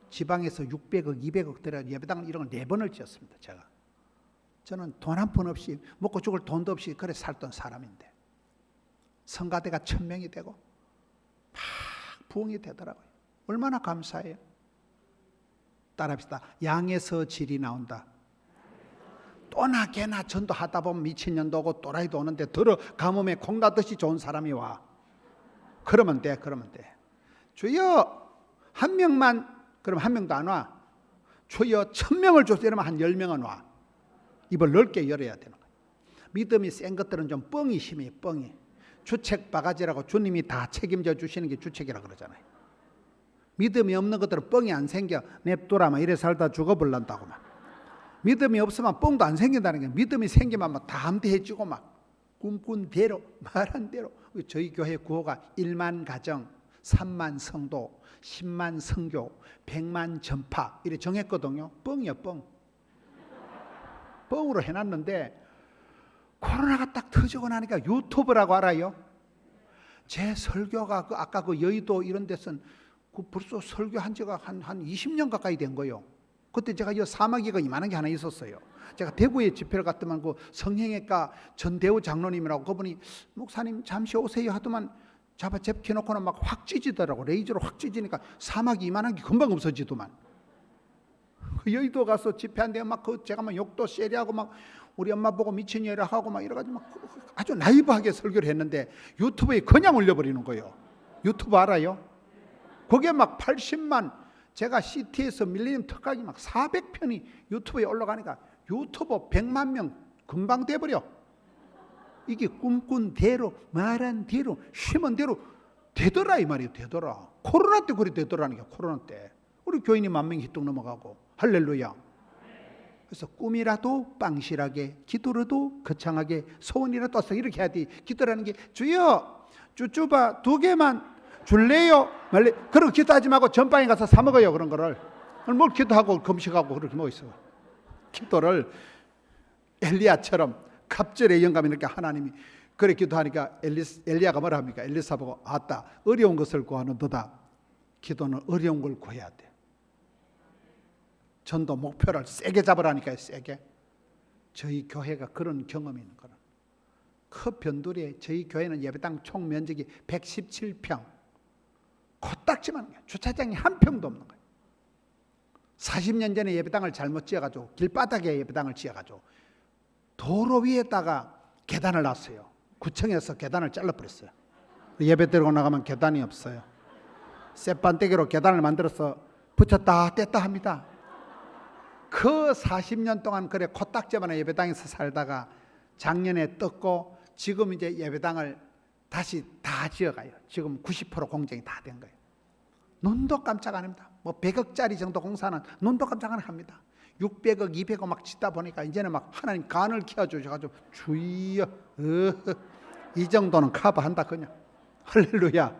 지방에서 600억 200억 들여 예배당을 이런 걸 4번을 지었습니다. 저는 돈 한 푼 없이 먹고 죽을 돈도 없이 그래 살던 사람인데 성가대가 1000명이 되고 막 부흥이 되더라고요. 얼마나 감사해요. 따라합시다. 양에서 질이 나온다. 또나 개나 전도하다 보면 미친년도 오고 또라이도 오는데 들어 가뭄에 콩나듯이 좋은 사람이 와. 그러면 돼. 주여 한 명만, 그럼 한 명도 안 와. 주여 1000명을 줘서 이러면 한 10명은 와. 입을 넓게 열어야 되는 거예요. 믿음이 센 것들은 좀 뻥이 심해요. 뻥이. 주책 바가지라고 주님이 다 책임져 주시는 게 주책이라고 그러잖아요. 믿음이 없는 것들은 뻥이 안 생겨. 냅두라마 이래 살다 죽어버린다고 막. 믿음이 없으면 뻥도 안 생긴다는 게, 믿음이 생기면 막 담대해지고 막 꿈꾼 대로 말한 대로. 저희 교회 구호가 1만 가정 3만 성도 10만 선교 100만 전파 이래 정했거든요. 뻥이요, 뻥. 뻥으로 해놨는데 코로나가 딱 터지고 나니까 유튜브라고 알아요? 제 설교가 아까 그 여의도 이런 데선 벌써 설교한 지가 한 20년 가까이 된 거예요. 그때 제가 이 사마귀가 이만한 게 하나 있었어요. 제가 대구에 집회를 갔더만 그 성형외과 전대우 장로님이라고, 그분이 목사님 잠시 오세요 하더만 잡아 잡혀놓고는 막 확 찢지더라고. 레이저로 확 찢으니까 사마귀 이만한 게 금방 없어지더만. 그 여의도 가서 집회한데 막 제가 막 욕도 세리하고 막 우리 엄마 보고 미친년이라 하고 막 이래가지고 막 아주 나이브하게 설교를 했는데 유튜브에 그냥 올려버리는 거예요. 유튜브 알아요? 거기에 막 80만, 제가 CT에서 밀리는 특각이 막 400편이 유튜브에 올라가니까 유튜브 100만 명 금방 돼버려. 이게 꿈꾼 대로 말한 대로 심은 대로 되더라 이 말이에요. 되더라. 코로나 때 그래 되더라는 게, 코로나 때 우리 교인이 10,000명이 휘뚝 넘어가고. 할렐루야. 그래서 꿈이라도 빵실하게, 기도라도 거창하게, 소원이라도 떠서 이렇게 해야 돼. 기도라는 게 주여 쭈쭈바 2개만 줄래요? 말래. 그러고 기도하지 말고 전방에 가서 사 먹어요. 그런 거를. 뭘 기도하고 금식하고 그렇게 뭐 있어. 기도를 엘리야처럼 갑절의 영감이 이렇게 하나님이 그래 기도하니까 엘리야가 뭐라 합니까? 엘리사 보고 아따 어려운 것을 구하는 너다. 기도는 어려운 걸 구해야 돼. 전도 목표를 세게 잡으라니까요. 세게. 저희 교회가 그런 경험이 있는 거라. 그 변두리에 저희 교회는 예배당 총 면적이 117평. 코딱지만 주차장이 한 평도 없는 거예요. 40년 전에 예배당을 잘못 지어가지고 길바닥에 예배당을 지어가지고 도로 위에다가 계단을 놨어요. 구청에서 계단을 잘라버렸어요. 예배 드리고 나가면 계단이 없어요. 쇠반대기로 계단을 만들어서 붙였다 뗐다 합니다. 그 40년 동안 그래 코딱지만한 예배당에서 살다가 작년에 떴고 지금 이제 예배당을 다시 다 지어가요. 지금 90% 공정이 다 된 거예요. 눈도 깜짝 안 합니다. 뭐 100억짜리 정도 공사는 눈도 깜짝 안 합니다. 600억, 200억 막 짓다 보니까 이제는 막 하나님 간을 키워주셔가지고 주여 이 정도는 커버한다 그냥. 할렐루야.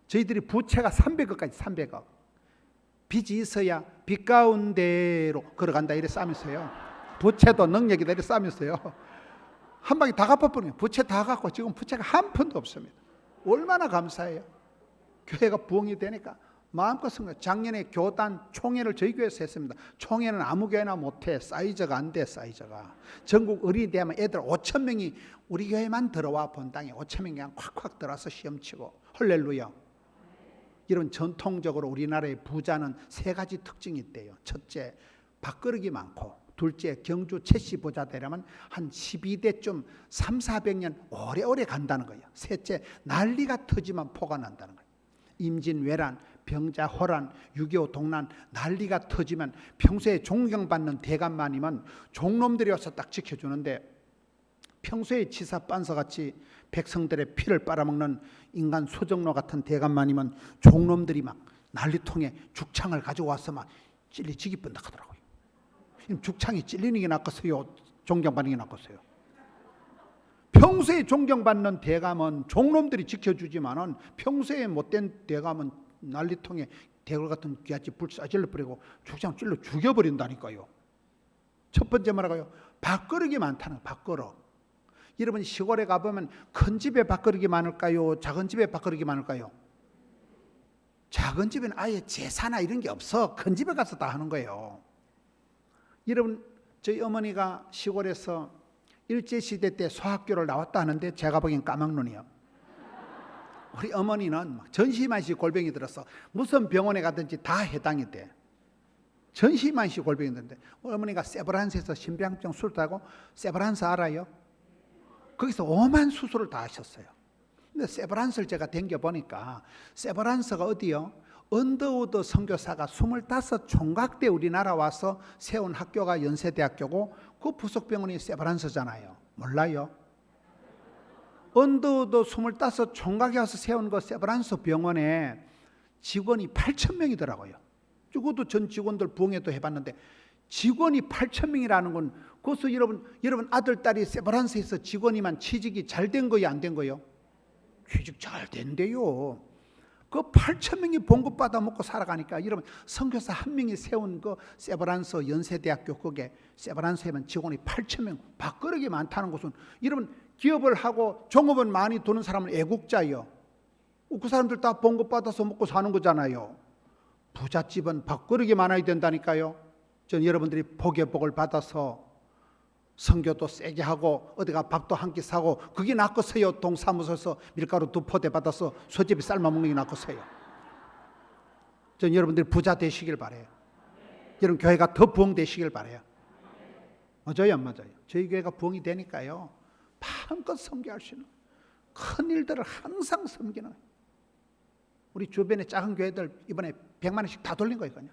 저희들이 부채가 300억까지 300억. 빚이 있어야 빚 가운데로 걸어간다 이래 싸면서요. 부채도 능력이다 이래 싸면서요. 한 방에 다 갚아버려요. 부채 다 갚고 지금 부채가 한 푼도 없습니다. 얼마나 감사해요. 교회가 부흥이 되니까 마음껏 쓴 거예요. 작년에 교단 총회를 저희 교회에서 했습니다. 총회는 아무 교회나 못해. 사이즈가 안 돼. 사이즈가. 전국 어린이대하면 애들 5,000명이 우리 교회만 들어와 본당에 5,000명이 그냥 콱콱 들어와서 시험 치고. 할렐루야. 여러분 전통적으로 우리나라의 부자는 세 가지 특징이 있대요. 첫째, 밥그릇이 많고, 둘째, 경주 최씨 부자 되려면 한 12대쯤 3, 400년 오래오래 간다는 거예요. 셋째, 난리가 터지면 포가 난다는 거예요. 임진왜란, 병자, 호란, 6.25 동란 난리가 터지면 평소에 존경받는 대감마님은 종놈들이 와서 딱 지켜주는데, 평소에 지사 빤서같이 백성들의 피를 빨아먹는 인간 소정로 같은 대감마님은 종놈들이 막 난리통에 죽창을 가지고 와서 막 찔리지기 뻔다 하더라고요. 죽창이 찔리는 게 낫겠어요? 존경받는 게 낫겠어요? 평소에 존경받는 대감은 종놈들이 지켜주지만은 평소에 못된 대감은 난리통에 대걸 같은 귀하지 불 쏴질러 버리고 죽창 찔러 죽여버린다니까요. 첫 번째 뭐라고요? 밥그릇이 많다는 밥그릇. 여러분 시골에 가보면 큰 집에 밥그릇이 많을까요? 작은 집에 밥그릇이 많을까요? 작은 집에는 아예 제사나 이런 게 없어. 큰 집에 가서 다 하는 거예요. 여러분 저희 어머니가 시골에서 일제시대 때 소학교를 나왔다 하는데 제가 보기엔 까막눈이요. 우리 어머니는 전시만시 골병이 들어서 무슨 병원에 가든지 다 해당이 돼. 전시만시 골병이 드는데 어머니가 세브란스에서 심장병 수술 타고, 세브란스 알아요? 거기서 오만 수술을 다 하셨어요. 근데 세브란스를 제가 댕겨보니까 세브란스가 어디요? 언더우드 선교사가 25 총각 때 우리나라 와서 세운 학교가 연세대학교고 그 부속병원이 세브란스잖아요. 몰라요? 언더우드 25 총각이 와서 세운 그 세브란스 병원에 직원이 8,000명이더라고요. 그것도 전 직원들 부흥회도 해봤는데 직원이 8,000명이라는 건 그것도 여러분 아들 딸이 세브란스에서 직원이만 취직이 잘 된 거예요, 안 된 거예요? 취직 잘 된대요. 그 8,000명이 봉급받아 먹고 살아가니까 여러분 선교사 한 명이 세운 그 세브란스 연세대학교 거기에 세브란스에만 직원이 8,000명, 밥그릇이 많다는 것은 여러분 기업을 하고 종업원 많이 도는 사람은 애국자예요. 그 사람들 다 봉급받아서 먹고 사는 거잖아요. 부잣집은 밥그릇이 많아야 된다니까요. 전 여러분들이 복의 복을 받아서 선교도 세게 하고 어디가 밥도 한 끼 사고 그게 낫겠어요? 동사무소에서 밀가루 2포대 받아서 소집이 삶아 먹는 게 낫겠어요? 전 여러분들이 부자 되시길 바래요. 여러분 교회가 더 부흥되시길 바래요. 맞아요, 안 맞아요? 저희 교회가 부흥이 되니까요 마음껏 섬기할 수 있는 큰 일들을 항상 섬기는 거예요. 우리 주변에 작은 교회들 이번에 100만 원씩 다 돌린 거예요. 그냥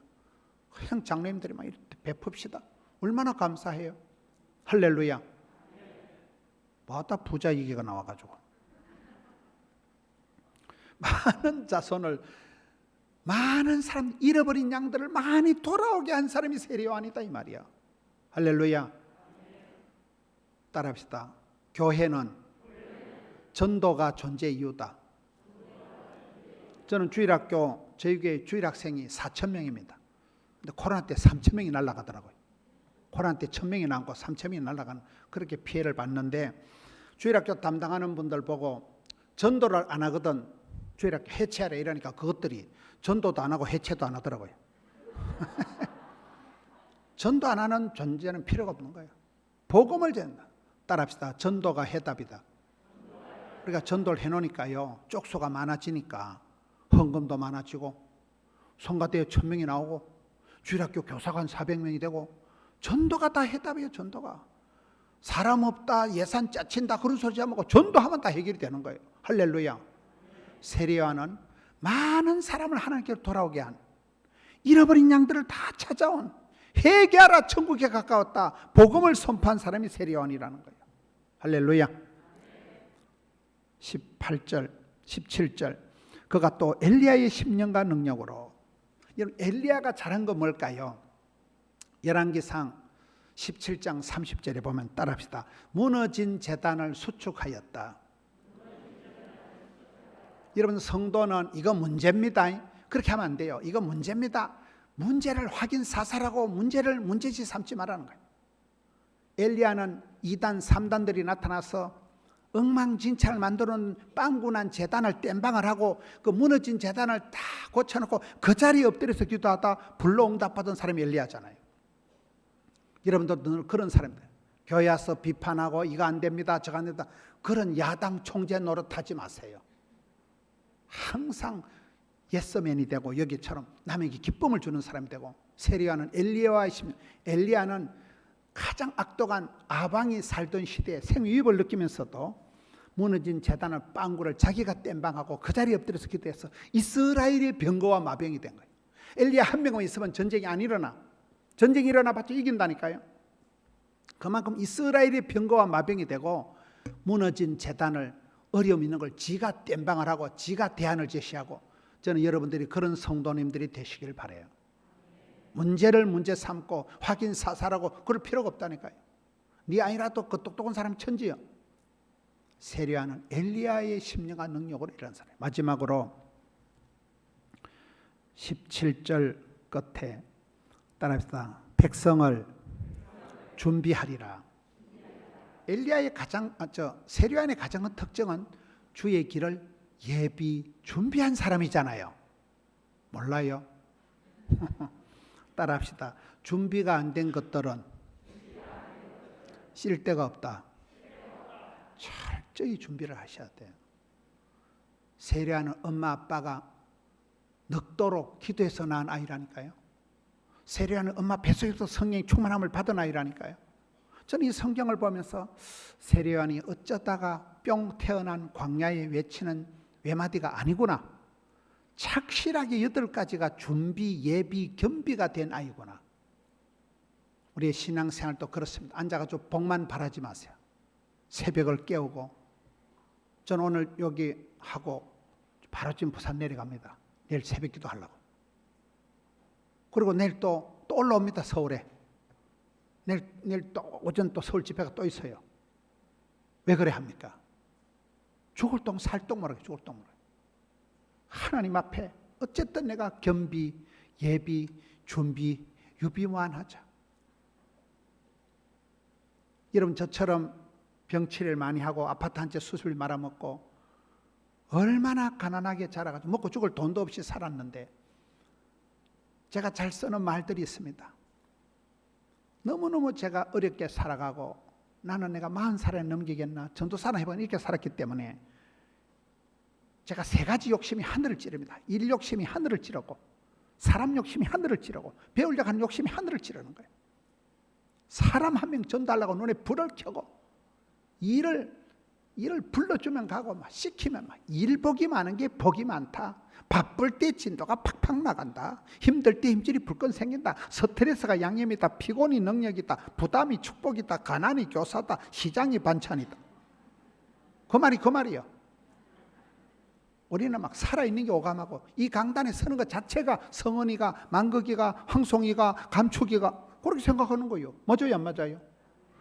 형 장로님들이 막 이렇게 베풉시다. 얼마나 감사해요. 할렐루야. 뭐다 부자 얘기가 나와가지고 많은 자손을, 많은 사람, 잃어버린 양들을 많이 돌아오게 한 사람이 세례요한이다 이 말이야. 할렐루야. 따라합시다. 교회는 전도가 존재 이유다. 저는 주일학교, 저희 교회 주일학생이 4,000명입니다. 근데 코로나 때 3,000명이 날아가더라고요. 코로나 때 1,000명이 남고 3,000명이 날아가는 그렇게 피해를 봤는데 주일학교 담당하는 분들 보고 전도를 안 하거든 주일학교 해체하라 이러니까 그것들이 전도도 안 하고 해체도 안 하더라고요. 전도 안 하는 존재는 필요가 없는 거예요. 복음을 전다. 따라합시다. 전도가 해답이다. 우리가 전도를 해놓으니까요 쪽수가 많아지니까 헌금도 많아지고 성가대에 1,000명이 나오고 주일학교 교사가 한 400명이 되고 전도가 다 해답이에요. 전도가 사람 없다 예산 짜친다 그런 소리 하면 전도하면 다 해결이 되는 거예요. 할렐루야. 세례요한은 많은 사람을 하나님께로 돌아오게 한, 잃어버린 양들을 다 찾아온, 회개하라 천국에 가까웠다 복음을 선포한 사람이 세례요한이라는 거예요. 할렐루야. 18절 17절 그가 또 엘리야의 10년간 능력으로, 여러분 엘리야가 잘한 거 뭘까요? 열왕기상 17장 30절에 보면 따라합시다. 무너진 제단을 수축하였다. 여러분 성도는 이거 문제입니다. 그렇게 하면 안 돼요. 이거 문제입니다. 문제를 확인 사살하고 문제를 문제지 삼지 말라는 거예요. 엘리야는 2단 3단들이 나타나서 엉망진창을 만들어놓은 빵군한 제단을 땜방을 하고 그 무너진 제단을 다 고쳐놓고 그 자리에 엎드려서 기도하다 불로 응답받은 사람이 엘리야잖아요. 여러분들 늘 그런 사람들 교회 와서 비판하고 이거 안 됩니다 저거 안 된다 그런 야당 총재 노릇하지 마세요. 항상 예스맨이 되고 여기처럼 남에게 기쁨을 주는 사람이 되고, 세리야는 엘리야와 있습니다. 엘리야는 가장 악독한 아방이 살던 시대에 생위협을 느끼면서도 무너진 제단을 빵구를 자기가 땜방하고 그 자리에 엎드려서 기도해서 이스라엘의 병거와 마병이 된 거예요. 엘리야 한 명만 있으면 전쟁이 안 일어나. 전쟁이 일어나봤자 이긴다니까요. 그만큼 이스라엘의 병거와 마병이 되고 무너진 제단을, 어려움 있는 걸 지가 땜방을 하고 지가 대안을 제시하고, 저는 여러분들이 그런 성도님들이 되시길 바라요. 문제를 문제 삼고 확인 사살하고 그럴 필요가 없다니까요. 네 아니라도 그 똑똑한 사람이 천지요. 세리야는 엘리야의 심령과 능력으로 일어난 사람. 마지막으로 17절 끝에 따라합시다. 백성을 준비하리라. 엘리야의 세리야의 가장 큰 특징은 주의 길을 예비 준비한 사람이잖아요. 몰라요? 따라합시다. 준비가 안 된 것들은 쓸 데가 없다. 철저히 준비를 하셔야 돼요. 세리야는 엄마 아빠가 늙도록 기도해서 낳은 아이라니까요. 세리야는 엄마 뱃속에서 성령의 충만함을 받은 아이라니까요. 저는 이 성경을 보면서 세리야는 어쩌다가 뿅 태어난 광야에 외치는 외마디가 아니구나. 착실하게 8가지가 준비, 예비, 겸비가 된 아이구나. 우리의 신앙생활도 그렇습니다. 앉아가지고 복만 바라지 마세요. 새벽을 깨우고, 저는 오늘 여기 하고 바로 지금 부산 내려갑니다. 내일 새벽기도 하려고. 그리고 내일 또 올라옵니다. 서울에. 내일 또 오전 또 서울 집회가 또 있어요. 왜 그래 합니까? 죽을 똥 살 똥 모르게, 죽을 똥 모르게. 하나님 앞에 어쨌든 내가 겸비, 예비, 준비, 유비무환하자. 여러분, 저처럼 병치레를 많이 하고 아파트 한 채 수술비 말아먹고 얼마나 가난하게 자라가지고 먹고 죽을 돈도 없이 살았는데, 제가 잘 쓰는 말들이 있습니다. 너무너무 제가 어렵게 살아가고, 나는 내가 40살에 넘기겠나, 전도사나 해보니 이렇게 살았기 때문에 제가 3가지 욕심이 하늘을 찌릅니다. 일 욕심이 하늘을 찌르고, 사람 욕심이 하늘을 찌르고, 배우려고 하는 욕심이 하늘을 찌르는 거예요. 사람 한 명 전달하려고 눈에 불을 켜고, 일을 불러주면 가고, 막 시키면 막 일복이 많은 게 복이 많다. 바쁠 때 진도가 팍팍 나간다. 힘들 때 힘줄이 불끈 생긴다. 스트레스가 양념이다. 피곤이 능력이다. 부담이 축복이다. 가난이 교사다. 시장이 반찬이다. 그 말이요. 우리는 막 살아있는 게 오감하고, 이 강단에 서는 것 자체가 성은이가, 만극이가, 황송이가, 감축이가 그렇게 생각하는 거예요. 맞아요, 안 맞아요?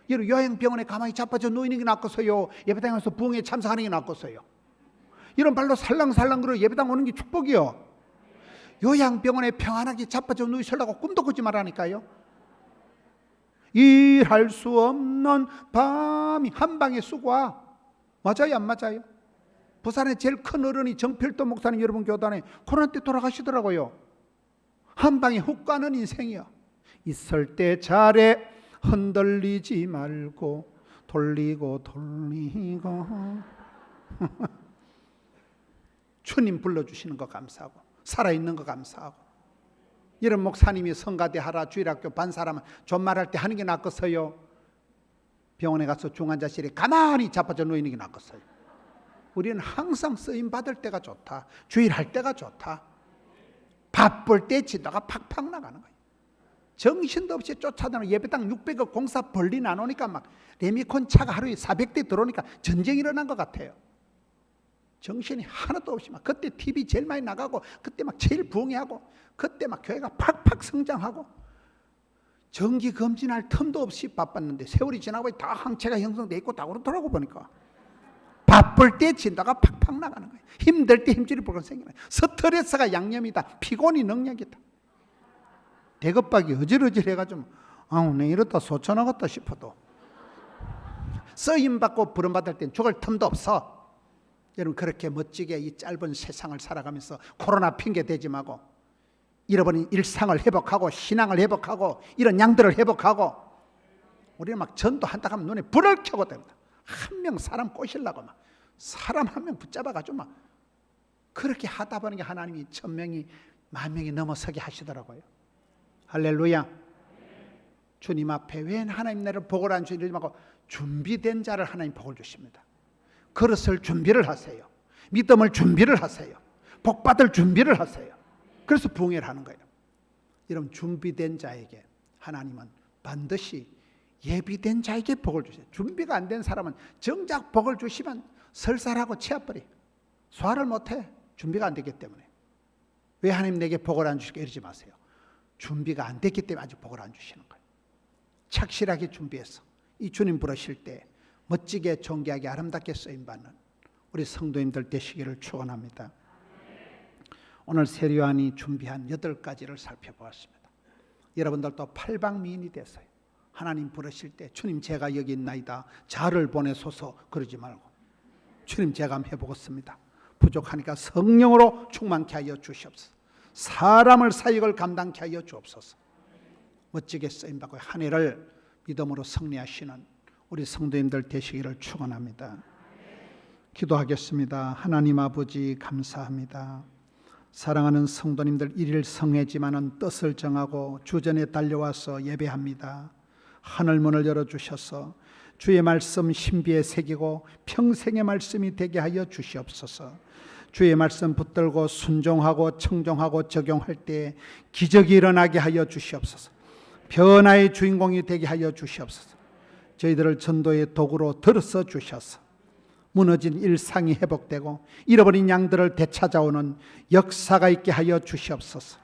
여러분, 요양병원에 가만히 자빠져 누이는 게 낫겠어요? 예배당에 와서 부흥에 참석하는 게 낫겠어요? 이런 발로 살랑살랑 그러 예배당 오는 게 축복이요. 요양병원에 평안하게 자빠져 누이시려고 꿈도 꾸지 말라니까요. 일할 수 없는 밤이 한방에 쏘고. 맞아요, 안 맞아요? 부산의 제일 큰 어른이 정필도 목사님, 여러분 교단에 코로나 때 돌아가시더라고요. 한방에 훅 가는 인생이요. 있을 때 잘해 흔들리지 말고 돌리고 주님 불러주시는 거 감사하고, 살아있는 거 감사하고. 이런 목사님이 성가대 하라, 주일학교 반사라면 존말할 때 하는 게 낫겠어요? 병원에 가서 중환자실에 가만히 자빠져 누이는 게 낫겠어요? 우리는 항상 쓰임 받을 때가 좋다. 주일할 때가 좋다. 바쁠 때 지다가 팍팍 나가는 거예요. 정신도 없이 쫓아다니는 예배당 600억 공사 벌리 나누니까 막 레미콘 차가 하루에 400대 들어오니까 전쟁이 일어난 것 같아요. 정신이 하나도 없이 막 그때 TV 제일 많이 나가고, 그때 막 제일 부흥하고, 그때 막 교회가 팍팍 성장하고, 정기 검진할 틈도 없이 바빴는데 세월이 지나고 다 항체가 형성돼 있고 다 그렇더라고. 보니까 바쁠 때 진다가 팍팍 나가는 거예요. 힘들 때 힘줄이 불끈 생기는 거예요. 스트레스가 양념이다. 피곤이 능력이다. 대급박이 어질어질해가지고 내 이러다 소천하겠다 싶어도 쓰임받고 부름받을 땐 죽을 틈도 없어. 여러분, 그렇게 멋지게 이 짧은 세상을 살아가면서 코로나 핑계 대지 말고, 잃어버린 일상을 회복하고 신앙을 회복하고 이런 양들을 회복하고, 우리는 막 전도한다 하면 눈에 불을 켜고 됩니다. 한 명 사람 꼬시려고 막 사람 한 명 붙잡아가지고 막 그렇게 하다 보니까 하나님이 1000명이 10,000명이 넘어서게 하시더라고요. 할렐루야. 주님 앞에 왜 하나님 나를 복을 안 주지 말고 준비된 자를 하나님 복을 주십니다. 그릇을 준비를 하세요. 믿음을 준비를 하세요. 복 받을 준비를 하세요. 그래서 부흥회를 하는 거예요. 여러분, 준비된 자에게 하나님은 반드시 예비된 자에게 복을 주세요. 준비가 안 된 사람은 정작 복을 주시면 설사하고 치아버리 소화를 못해. 준비가 안 됐기 때문에. 왜 하나님 내게 복을 안 주실까 이러지 마세요. 준비가 안 됐기 때문에 아직 복을 안 주시는 거예요. 착실하게 준비해서 이 주님 부르실 때 멋지게 존귀하게 아름답게 쓰임받는 우리 성도님들 되시기를 축원합니다. 오늘 세례요한이 준비한 8가지를 살펴보았습니다. 여러분들도 팔방미인이 되세요. 하나님 부르실 때 주님 제가 여기 있나이다, 자를 보내소서 그러지 말고 주님 제가 한번 해보겠습니다. 부족하니까 성령으로 충만케 하여 주시옵소서. 사람을 사역을 감당케 하여 주옵소서. 멋지게 쓰임받고 한 해를 믿음으로 승리하시는 우리 성도님들 되시기를 축원합니다. 기도하겠습니다. 하나님 아버지 감사합니다. 사랑하는 성도님들 일일 성회지만은 뜻을 정하고 주전에 달려와서 예배합니다. 하늘문을 열어주셔서 주의 말씀 신비에 새기고 평생의 말씀이 되게 하여 주시옵소서. 주의 말씀 붙들고 순종하고 청종하고 적용할 때 기적이 일어나게 하여 주시옵소서. 변화의 주인공이 되게 하여 주시옵소서. 저희들을 전도의 도구로 들어서 주셔서 무너진 일상이 회복되고 잃어버린 양들을 되찾아오는 역사가 있게 하여 주시옵소서.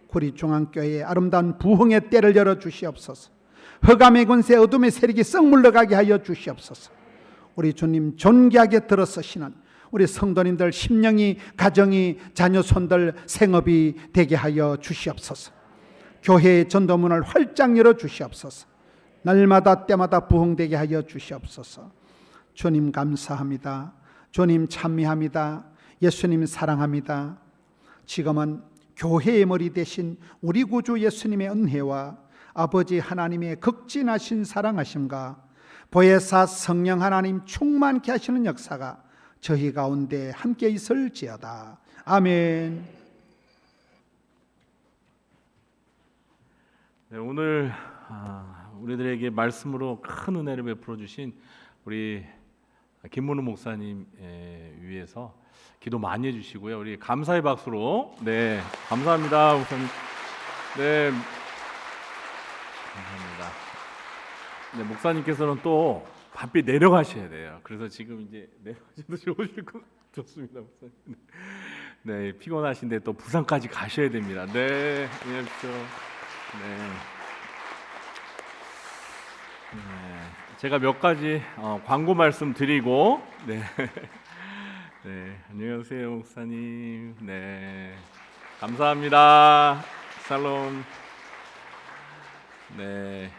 구리중앙교회의 아름다운 부흥의 때를 열어 주시옵소서. 흑암의 권세 어둠의 세력이 썩 물러가게 하여 주시옵소서. 우리 주님 존귀하게 들어서시는 우리 성도님들 심령이 가정이 자녀손들 생업이 되게 하여 주시옵소서. 교회의 전도문을 활짝 열어 주시옵소서. 날마다 때마다 부흥되게 하여 주시옵소서. 주님 감사합니다. 주님 찬미합니다. 예수님 사랑합니다. 지금은 교회의 머리 대신 우리 구주 예수님의 은혜와 아버지 하나님의 극진하신 사랑하심과 보혜사 성령 하나님 충만케 하시는 역사가 저희 가운데 함께 있을지어다. 아멘. 네, 오늘 우리들에게 말씀으로 큰 은혜를 베풀어 주신 우리 김문우 목사님 위해서 기도 많이 해주시고요. 우리 감사의 박수로 네 감사합니다 목사님. 네 감사합니다. 네 목사님께서는 또 바삐 내려가셔야 돼요. 그래서 지금 이제 내려가셔도 좋으실 것 좋습니다 목사님. 네 피곤하신데 또 부산까지 가셔야 됩니다. 네 그렇죠. 네. 제가 몇 가지 광고 말씀 드리고 네. 네, 안녕하세요 목사님. 네, 감사합니다. 살롬. 네,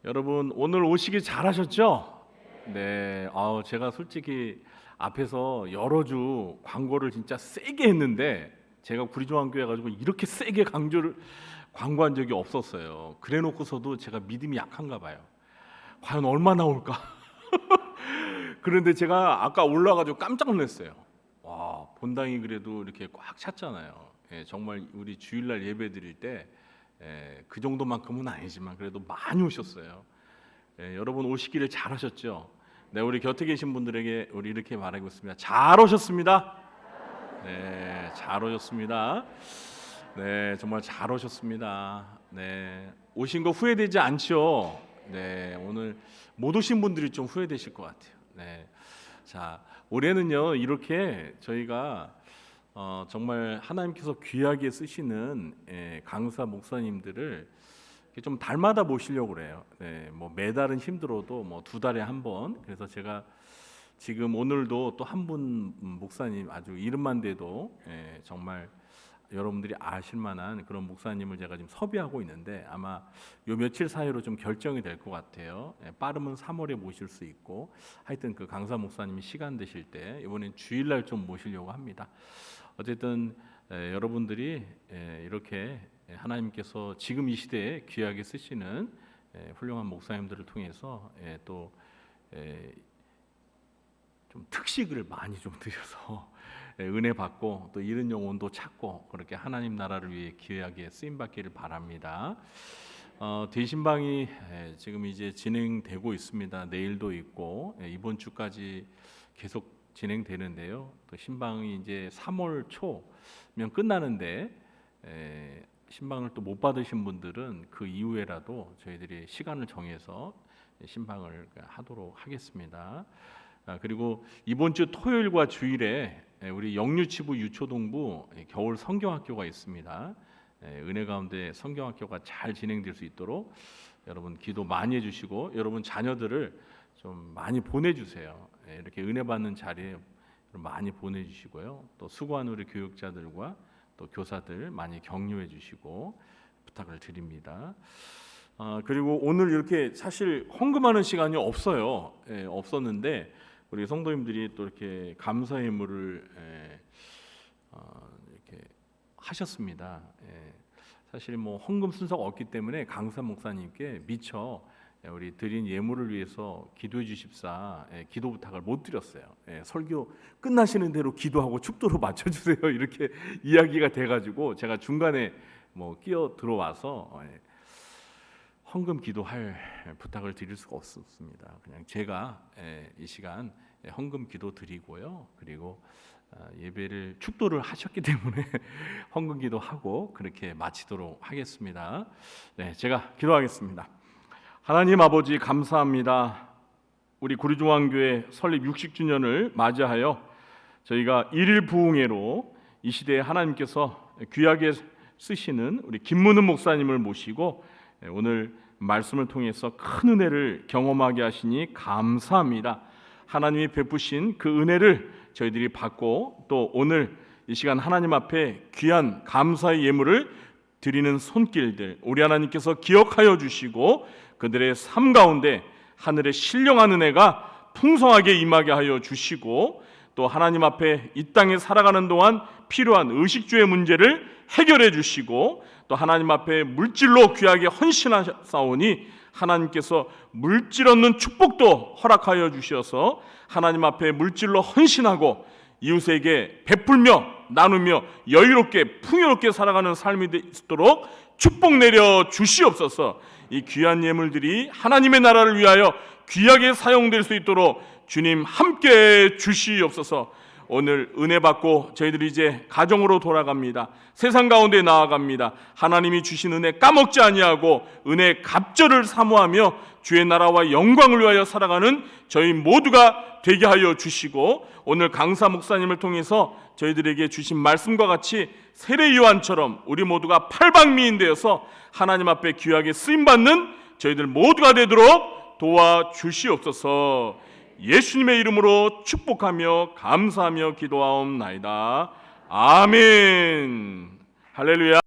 여러분 오늘 오시기 잘하셨죠? 네, 제가 솔직히 앞에서 여러 주 광고를 진짜 세게 했는데 제가 구리중앙교회 가지고 이렇게 세게 광고한 적이 없었어요. 그래놓고서도 제가 믿음이 약한가 봐요. 과연 얼마 나올까? 그런데 제가 아까 올라가지고 깜짝 놀랐어요. 와, 본당이 그래도 이렇게 꽉 찼잖아요. 예, 정말 우리 주일날 예배 드릴 때 그 정도만큼은 아니지만 그래도 많이 오셨어요. 예, 여러분 오시기를 잘하셨죠? 네, 우리 곁에 계신 분들에게 우리 이렇게 말하고 있습니다. 잘 오셨습니다. 네, 잘 오셨습니다. 네, 정말 잘 오셨습니다. 네, 오신 거 후회되지 않죠? 네, 오늘 못 오신 분들이 좀 후회되실 것 같아요. 네, 자 올해는요 이렇게 저희가 정말 하나님께서 귀하게 쓰시는 강사 목사님들을 좀 달마다 모시려고 그래요. 네, 뭐 매달은 힘들어도 뭐 2달에 한 번. 그래서 제가 지금 오늘도 또 한 분 목사님 아주 이름만 대도 정말 여러분들이 아실 만한 그런 목사님을 제가 지금 섭외하고 있는데 아마 요 며칠 사이로 좀 결정이 될 것 같아요. 빠르면 3월에 모실 수 있고 하여튼 그 강사 목사님이 시간 되실 때 이번엔 주일날 좀 모시려고 합니다. 어쨌든 여러분들이 이렇게 하나님께서 지금 이 시대에 귀하게 쓰시는 훌륭한 목사님들을 통해서 또 좀 특식을 많이 좀 드려서 은혜 받고 또 잃은 영혼도 찾고 그렇게 하나님 나라를 위해 귀하게 쓰임 받기를 바랍니다. 대신방이 지금 이제 진행되고 있습니다. 내일도 있고 이번 주까지 계속 진행되는데요. 또 신방이 이제 3월 초면 끝나는데 신방을 또 못 받으신 분들은 그 이후에라도 저희들이 시간을 정해서 신방을 하도록 하겠습니다. 그리고 이번 주 토요일과 주일에 우리 영유치부 유초동부 겨울 성경학교가 있습니다. 은혜 가운데 성경학교가 잘 진행될 수 있도록 여러분 기도 많이 해주시고 여러분 자녀들을 좀 많이 보내주세요. 이렇게 은혜 받는 자리에 많이 보내주시고요. 또 수고하는 우리 교육자들과 또 교사들 많이 격려해 주시고 부탁을 드립니다. 그리고 오늘 이렇게 사실 헌금하는 시간이 없어요. 없었는데 우리 성도님들이 또 이렇게 감사의 예물을 이렇게 하셨습니다. 사실 뭐 헌금 순서가 없기 때문에 강사 목사님께 미처 우리 드린 예물을 위해서 기도해 주십사 기도 부탁을 못 드렸어요. 설교 끝나시는 대로 기도하고 축도로 맞춰주세요 이렇게 이야기가 돼가지고 제가 중간에 뭐 끼어 들어와서 헌금 기도할 부탁을 드릴 수가 없었습니다. 그냥 제가 이 시간 헌금 기도 드리고요. 그리고 예배를 축도를 하셨기 때문에 헌금 기도하고 그렇게 마치도록 하겠습니다. 네, 제가 기도하겠습니다. 하나님 아버지 감사합니다. 우리 구리중앙교회 설립 60주년을 맞이하여 저희가 일일 부흥회로 이 시대에 하나님께서 귀하게 쓰시는 우리 김문은 목사님을 모시고 오늘 말씀을 통해서 큰 은혜를 경험하게 하시니 감사합니다. 하나님이 베푸신 그 은혜를 저희들이 받고 또 오늘 이 시간 하나님 앞에 귀한 감사의 예물을 드리는 손길들 우리 하나님께서 기억하여 주시고 그들의 삶 가운데 하늘의 신령한 은혜가 풍성하게 임하게 하여 주시고 또 하나님 앞에 이 땅에 살아가는 동안 필요한 의식주의 문제를 해결해 주시고 또 하나님 앞에 물질로 귀하게 헌신하사오니 하나님께서 물질 얻는 축복도 허락하여 주셔서 하나님 앞에 물질로 헌신하고 이웃에게 베풀며 나누며 여유롭게 풍요롭게 살아가는 삶이 있도록 축복 내려 주시옵소서. 이 귀한 예물들이 하나님의 나라를 위하여 귀하게 사용될 수 있도록 주님 함께 주시옵소서. 오늘 은혜 받고 저희들이 이제 가정으로 돌아갑니다. 세상 가운데 나아갑니다. 하나님이 주신 은혜 까먹지 아니하고 은혜 갑절을 사모하며 주의 나라와 영광을 위하여 살아가는 저희 모두가 되게 하여 주시고 오늘 강사 목사님을 통해서 저희들에게 주신 말씀과 같이 세례 요한처럼 우리 모두가 팔방미인 되어서 하나님 앞에 귀하게 쓰임받는 저희들 모두가 되도록 도와주시옵소서. 예수님의 이름으로 축복하며 감사하며 기도하옵나이다. 아멘. 할렐루야.